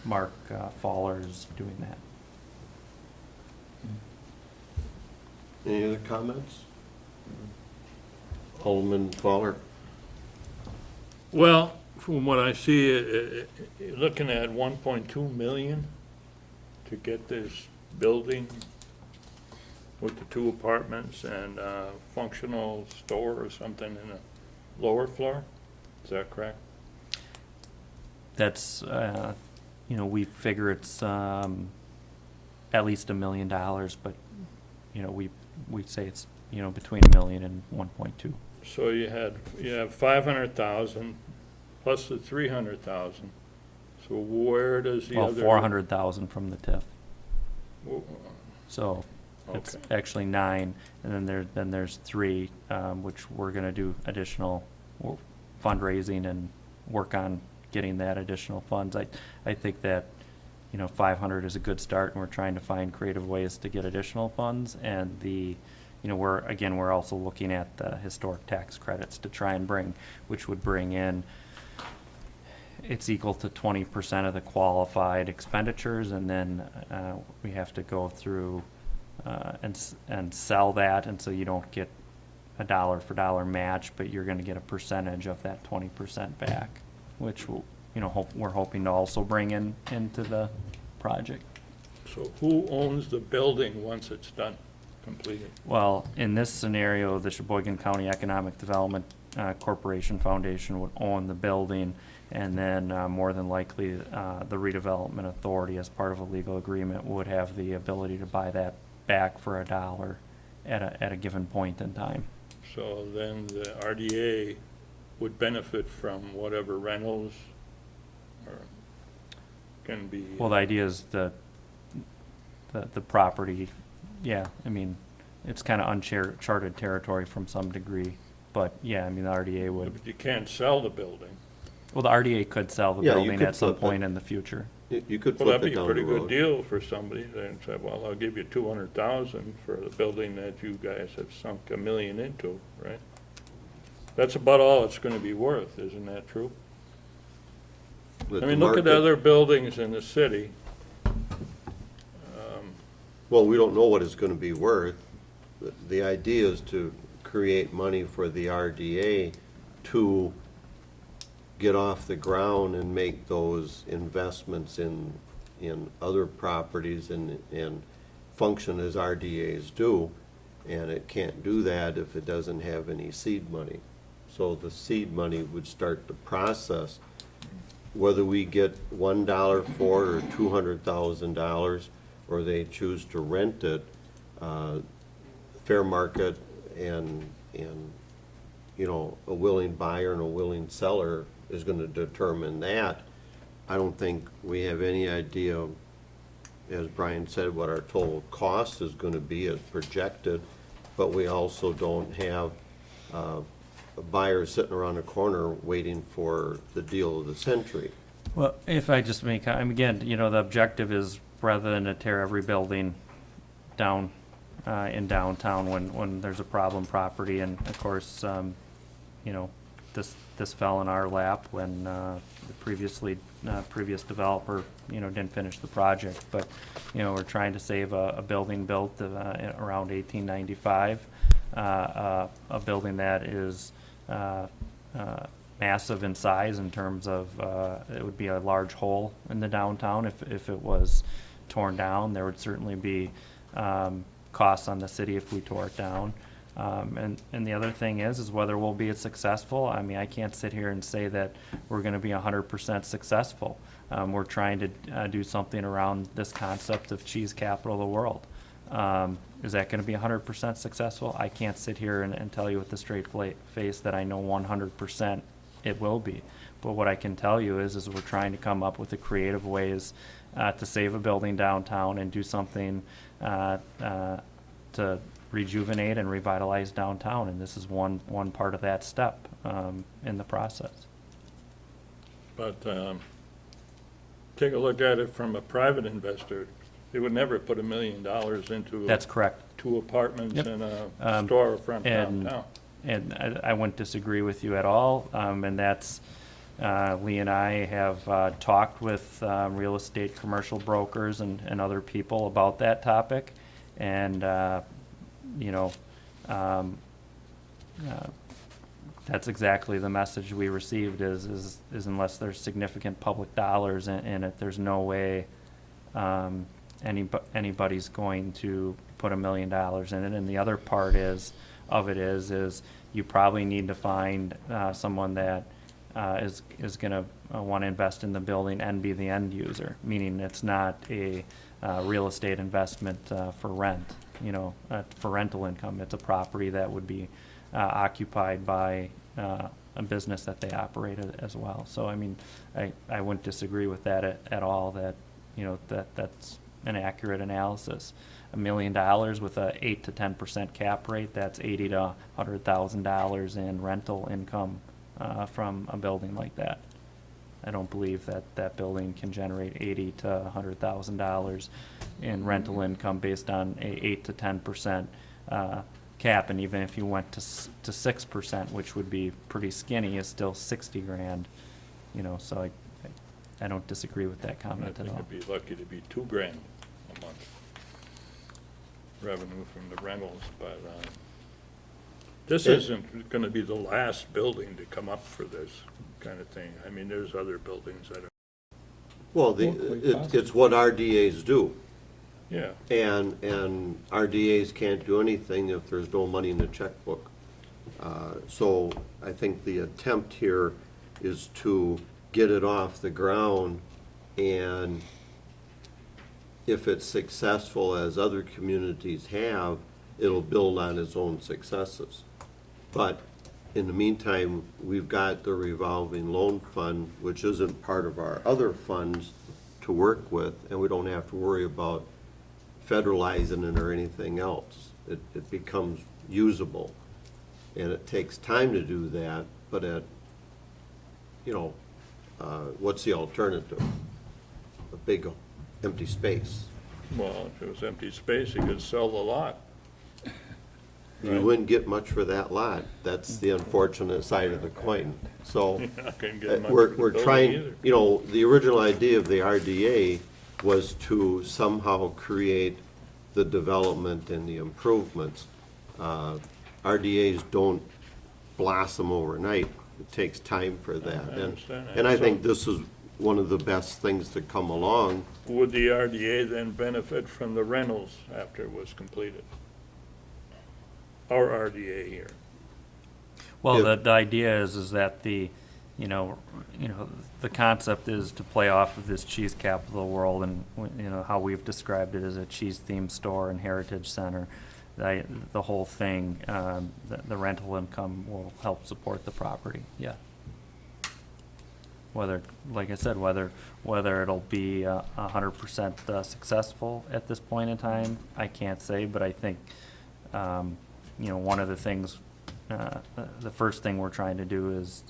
Mark Faller's doing that. Any other comments? Alderman Faller? Well, from what I see, you're looking at 1.2 million to get this building with the 2 apartments and a functional store or something in the lower floor. Is that correct? That's, we figure it's at least $1 million, but, we say it's, between $1 million and 1.2. So you have 500,000 plus the 300,000. So where does the Well, other? 400,000 from the TIF. w- So it's Okay. actually 9, and then there's 3, which we're gonna do additional fundraising and work on getting that additional funds. I think that, 500 is a good start, and we're trying to find creative ways to get additional funds. And we're also looking at the historic tax credits to try and which would bring in, it's equal to 20% of the qualified expenditures, and then we have to go through and sell that, and so you don't get a dollar for dollar match, but you're gonna get a percentage of that 20% back, which will, we're hoping to also bring into the project. So who owns the building once it's done, completed? Well, in this scenario, the Sheboygan County Economic Development Corporation Foundation would own the building, and then more than likely, the redevelopment authority, as part of a legal agreement, would have the ability to buy that back for $1 at a given point in time. So then the RDA would benefit from whatever rentals or can be. Well, the idea is the property, yeah, I mean, it's kind of uncharted territory from some degree, but yeah, I mean, the RDA would, But you can't sell the building. well, the RDA could sell the Yeah, you building could at some flip it. point in the future. You could Well, flip that'd it be a down the pretty good road. deal for somebody. They'd say, well, I'll give you 200,000 for the building that you guys have sunk $1 million into, right? That's about all it's gonna be worth, isn't that true? But I the mean, look at market- other buildings in the city. Well, we don't know what it's gonna be worth. The idea is to create money for the RDA to get off the ground and make those investments in other properties and function as RDAs do. And it can't do that if it doesn't have any seed money. So the seed money would start the process. Whether we get $1 for it or $200,000, or they choose to rent it, fair market and a willing buyer and a willing seller is gonna determine that. I don't think we have any idea, as Brian said, what our total cost is gonna be as projected, but we also don't have a buyer sitting around the corner waiting for the deal of the century. Well, if I just make, again, the objective is, rather than to tear every building down in downtown when there's a problem property, and of course, this fell in our lap when the previous developer, didn't finish the project. But, we're trying to save a building built around 1895, a building that is massive in size in terms of, it would be a large hole in the downtown if it was torn down. There would certainly be costs on the city if we tore it down. And the other thing is whether we'll be successful. I mean, I can't sit here and say that we're going to be 100% successful. We're trying to do something around this concept of cheese capital of the world. Is that going to be 100% successful? I can't sit here and tell you with a straight face that I know 100% it will be. But what I can tell you is we're trying to come up with the creative ways to save a building downtown and do something to rejuvenate and revitalize downtown, and this is one part of that step in the process. But take a look at it from a private investor. They would never put $1 million into. That's correct. 2 apartments Yep. and a storefront downtown. And I wouldn't disagree with you at all, and that's, Lee and I have talked with real estate commercial brokers and other people about that topic, and that's exactly the message we received is unless there's significant public dollars in it, there's no way anybody's going to put $1 million in it. And the other part is you probably need to find someone that is going to want to invest in the building and be the end user, meaning it's not a real estate investment for rent, for rental income. It's a property that would be occupied by a business that they operate as well. So, I mean, I wouldn't disagree with that at all, that, that's an accurate analysis. $1 million with a 8 to 10% cap rate, that's $80,000 to $100,000 in rental income from a building like that. I don't believe that building can generate $80,000 to $100,000 in rental income based on a 8 to 10% cap, and even if you went to 6%, which would be pretty skinny, is still $60,000. So I don't disagree with that I comment at think all. it'd be lucky to be $2,000 a month. revenue from the rentals, but, this isn't gonna be the last building to come up for this kind of thing. I mean, there's other buildings that are, Well, it's what RDAs do. yeah. And RDAs can't do anything if there's no money in the checkbook. So I think the attempt here is to get it off the ground, and if it's successful as other communities have, it'll build on its own successes. But in the meantime, we've got the revolving loan fund, which isn't part of our other funds to work with, and we don't have to worry about federalizing it or anything else. It becomes usable. And it takes time to do that, but what's the alternative? A big empty space. Well, if it was empty space, you could sell the lot. You wouldn't get much for that lot. That's the unfortunate side of the coin. So You're not gonna get much we're for the building trying, either. the original idea of the RDA was to somehow create the development and the improvements. RDAs don't blossom overnight. It takes time for that. I understand that. And I So- think this is one of the best things to come along. Would the RDA then benefit from the rentals after it was completed? Our RDA here. Well, If- the idea is that the concept is to play off of this cheese capital of the world, and how we've described it as a cheese themed store and heritage center. The whole thing, the rental income will help support the property. Yeah. Whether, like I said, whether it'll be 100% successful at this point in time, I can't say. But I think one of the things, the first thing we're trying to do is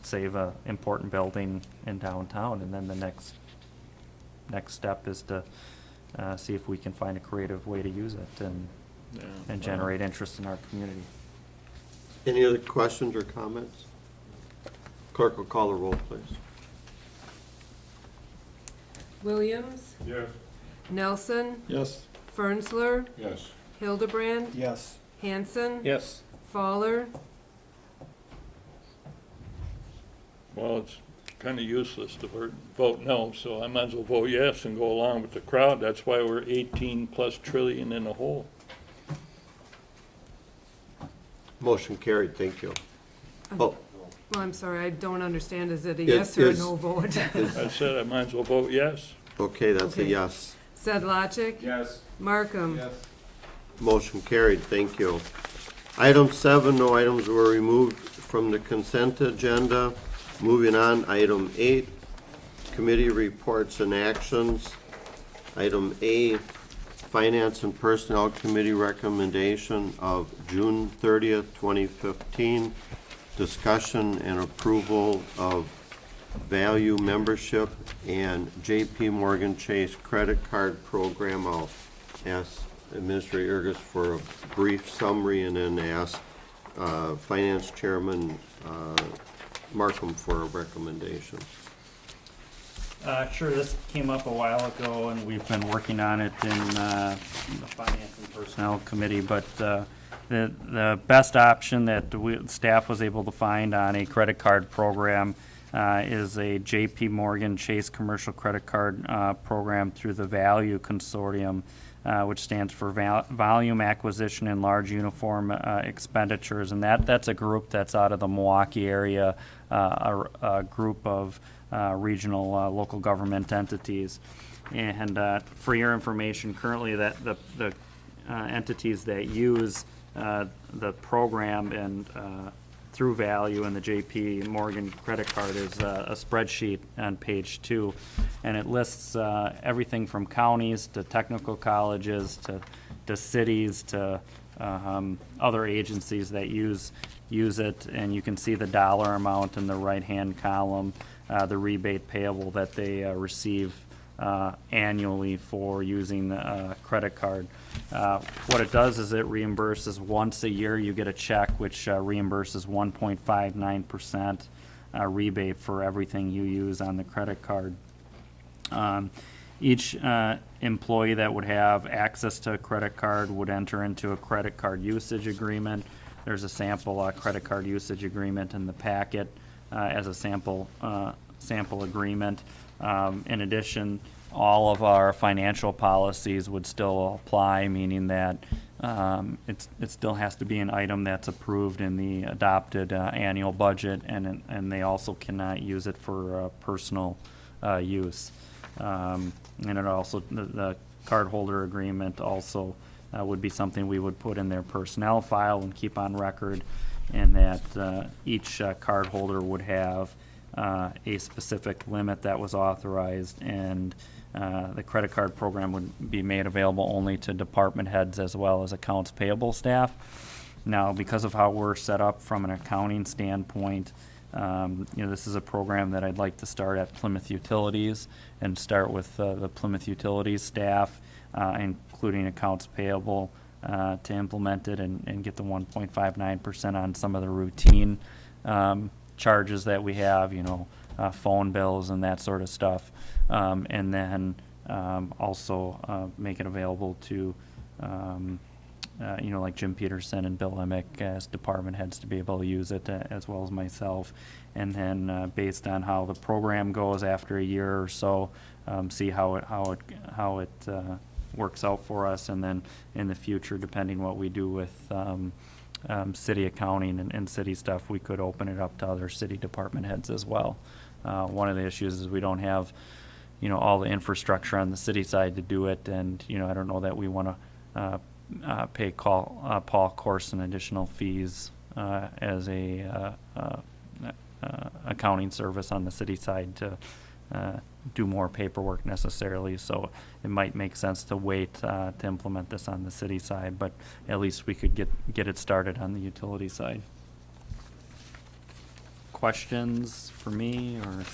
save a important building in downtown, and then the next step is to see if we can find a creative way to use it and generate interest in our community. Any other questions or comments? Clerk will call the roll, please. Williams, Yes. Nelson, Yes. Fernsler, Yes. Hildebrand, Yes. Hanson, Yes. Fowler, Well, it's kind of useless to vote no, so I might as well vote yes and go along with the crowd. That's why we're 18+ trillion in the hole. Motion carried, thank you. Oh, well, I'm sorry, I don't understand. Is it a It yes or a is- no vote? I said I might as well vote yes. okay, that's a Okay. yes. Sedlacek? Yes. Markham? Motion carried, thank you. Item 7, no items were removed from the consent agenda. Moving on, item 8, committee reports and actions. Item A, Finance and Personnel Committee recommendation of June 30th, 2015. Discussion and approval of value membership and JP Morgan Chase credit card program. I'll ask Administrator Ergus for a brief summary and then ask Finance Chairman Markham for a recommendation. Sure, this came up a while ago, and we've been working on it in the Finance and Personnel Committee, but the best option that staff was able to find on a credit card program is a JP Morgan Chase commercial credit card program through the Value Consortium, which stands for Volume Acquisition and Large Uniform Expenditures, and that's a group that's out of the Milwaukee area, a group of regional local government entities. And for your information, currently the entities that use the program and through Value and the JP Morgan credit card is a spreadsheet on page 2, and it lists everything from counties to technical colleges to cities to other agencies that use it, and you can see the dollar amount in the right-hand column, the rebate payable that they receive annually for using the credit card. What it does is it reimburses once a year. You get a check which reimburses 1.59% rebate for everything you use on the credit card. each employee that would have access to a credit card would enter into a credit card usage agreement. There's a sample credit card usage agreement in the packet as a sample agreement. In addition, all of our financial policies would still apply, meaning that it still has to be an item that's approved in the adopted annual budget, and they also cannot use it for personal use. And it also, the cardholder agreement also would be something we would put in their personnel file and keep on record, and that each cardholder would have a specific limit that was authorized, and the credit card program would be made available only to department heads as well as accounts payable staff. Now, because of how we're set up from an accounting standpoint, this is a program that I'd like to start at Plymouth Utilities and start with the Plymouth Utilities staff, including accounts payable, to implement it and get the 1.59% on some of the routine charges that we have, phone bills and that sort of stuff. And then also make it available to, like Jim Peterson and Bill Emick as department heads to be able to use it, as well as myself. And then based on how the program goes after a year or so, see how it works out for us. And then in the future, depending what we do with city accounting and city stuff, we could open it up to other city department heads as well. One of the issues is we don't have, all the infrastructure on the city side to do it, and I don't know that we want to pay Paul Corson additional fees as a accounting service on the city side to do more paperwork necessarily. So it might make sense to wait to implement this on the city side, but at least we could get it started on the utility side. Questions for me, or?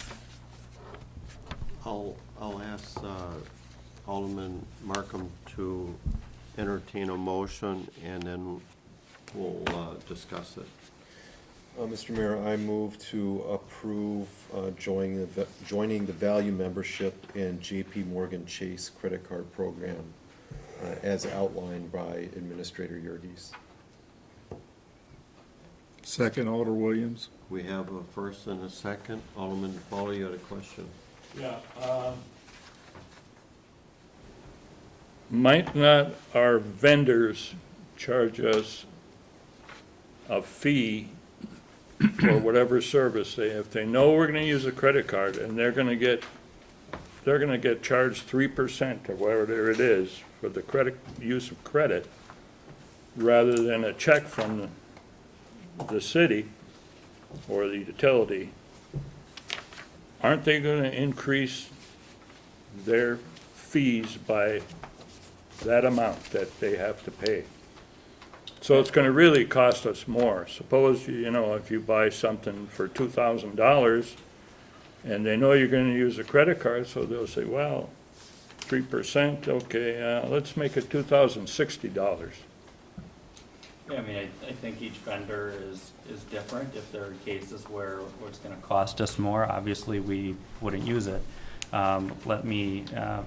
I'll ask Alderman Markham to entertain a motion, and then we'll discuss it. Mr. Mayor, I move to approve joining the value membership in JP Morgan Chase credit card program as outlined by Administrator Yergis. Second, Alder Williams. We have a first and a second. Alderman DePaula, you had a question? Yeah. Might not our vendors charge us a fee for whatever service if they know we're gonna use a credit card, and they're gonna get charged 3% or whatever it is for the use of credit, rather than a check from the city or the utility? Aren't they gonna increase their fees by that amount that they have to pay? So it's gonna really cost us more. Suppose, if you buy something for $2,000 and they know you're gonna use a credit card, so they'll say, well, 3%, okay, let's make it $2,060. Yeah, I mean, I think each vendor is different. If there are cases where it's gonna cost us more, obviously we wouldn't use it. Let me,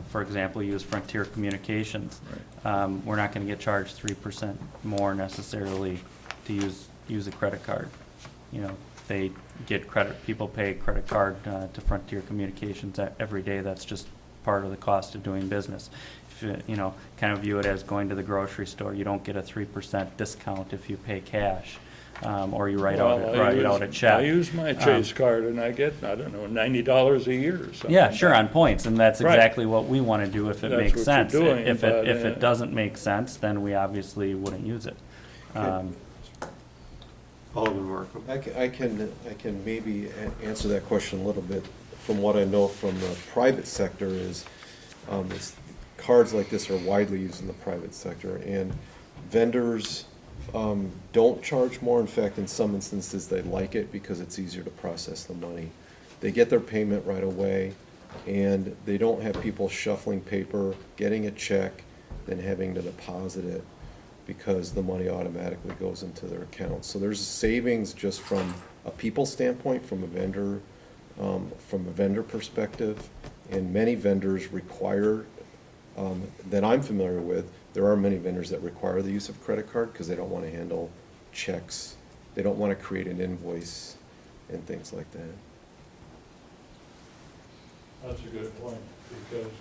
for example, use Frontier Communications. We're not gonna get charged 3% more necessarily to use a credit card. They get credit, people pay credit card to Frontier Communications every day. That's just part of the cost of doing business. If you, kind of view it as going to the grocery store, you don't get a 3% discount if you pay cash. Or you write out a check. I use my Chase card and I get, $90 a year or something. Yeah, sure, on points, and that's Right. exactly what we want to do if it That's makes what sense. you're doing, If but, it doesn't make sense, then we obviously wouldn't use it. Alderman Markham. I can maybe answer that question a little bit. From what I know from the private sector is, cards like this are widely used in the private sector, and vendors don't charge more. In fact, in some instances, they like it because it's easier to process the money. They get their payment right away, and they don't have people shuffling paper, getting a check, then having to deposit it because the money automatically goes into their account. So there's savings just from a people standpoint, from a vendor perspective, And many vendors require, that I'm familiar with, there are many vendors that require the use of credit card because they don't want to handle checks. They don't want to create an invoice and things like that. That's a good point, because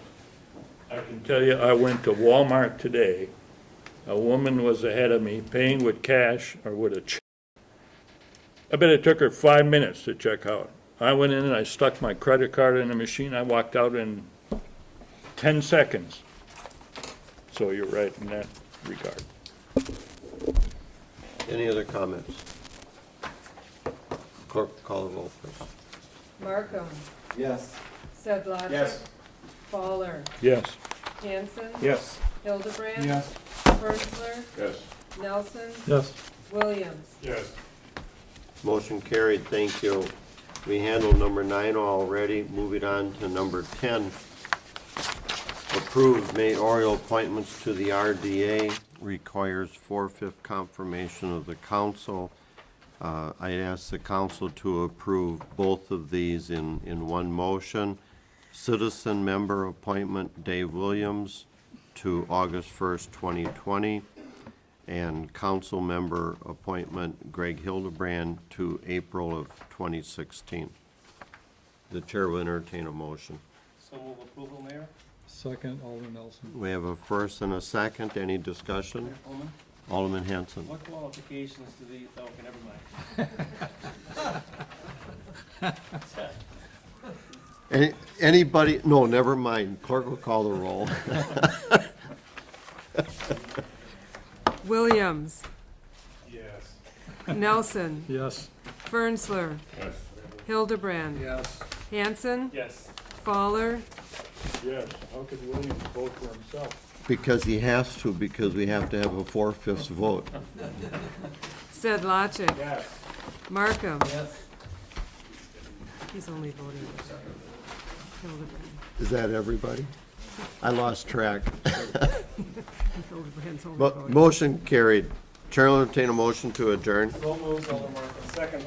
I can tell you, I went to Walmart today. A woman was ahead of me, paying with cash or with a check. I bet it took her 5 minutes to check out. I went in and I stuck my credit card in the machine. I walked out in 10 seconds. So you're right in that regard. Any other comments? Clerk, call the roll, please. Markham. Yes. Sedlacek. Yes. Fowler. Yes. Hanson. Yes. Hildebrand. Yes. Fernsler. Yes. Nelson. Yes. Williams. Yes. Motion carried, thank you. We handled number 9 already. Moving on to number 10. Approved mayoral appointments to the RDA, requires 4/5 confirmation of the council. I ask the council to approve both of these in one motion. Citizen member appointment Dave Williams to August 1st, 2020, and council member appointment Greg Hildebrand to April of 2016. The chair will entertain a motion. So move approval, Mayor? Second, Alderman Nelson. We have a first and a second. Any discussion? Alderman? Alderman Hanson. What qualifications do the, okay, never mind. Anybody, no, never mind. Clerk will call the roll. Williams. Yes. Nelson. Yes. Fernsler. Yes. Hildebrand. Yes. Hanson. Yes. Fowler. Yes. How could Williams vote for himself? Because he has to, because we have to have a 4/5 vote. Sedlacek. Yes. Markham. Yes. He's only voting. Hildebrand. Is that everybody? I lost track. Hildebrand's only But voting. motion carried. Chair will entertain a motion to adjourn. So moved, Alderman Markham. Second,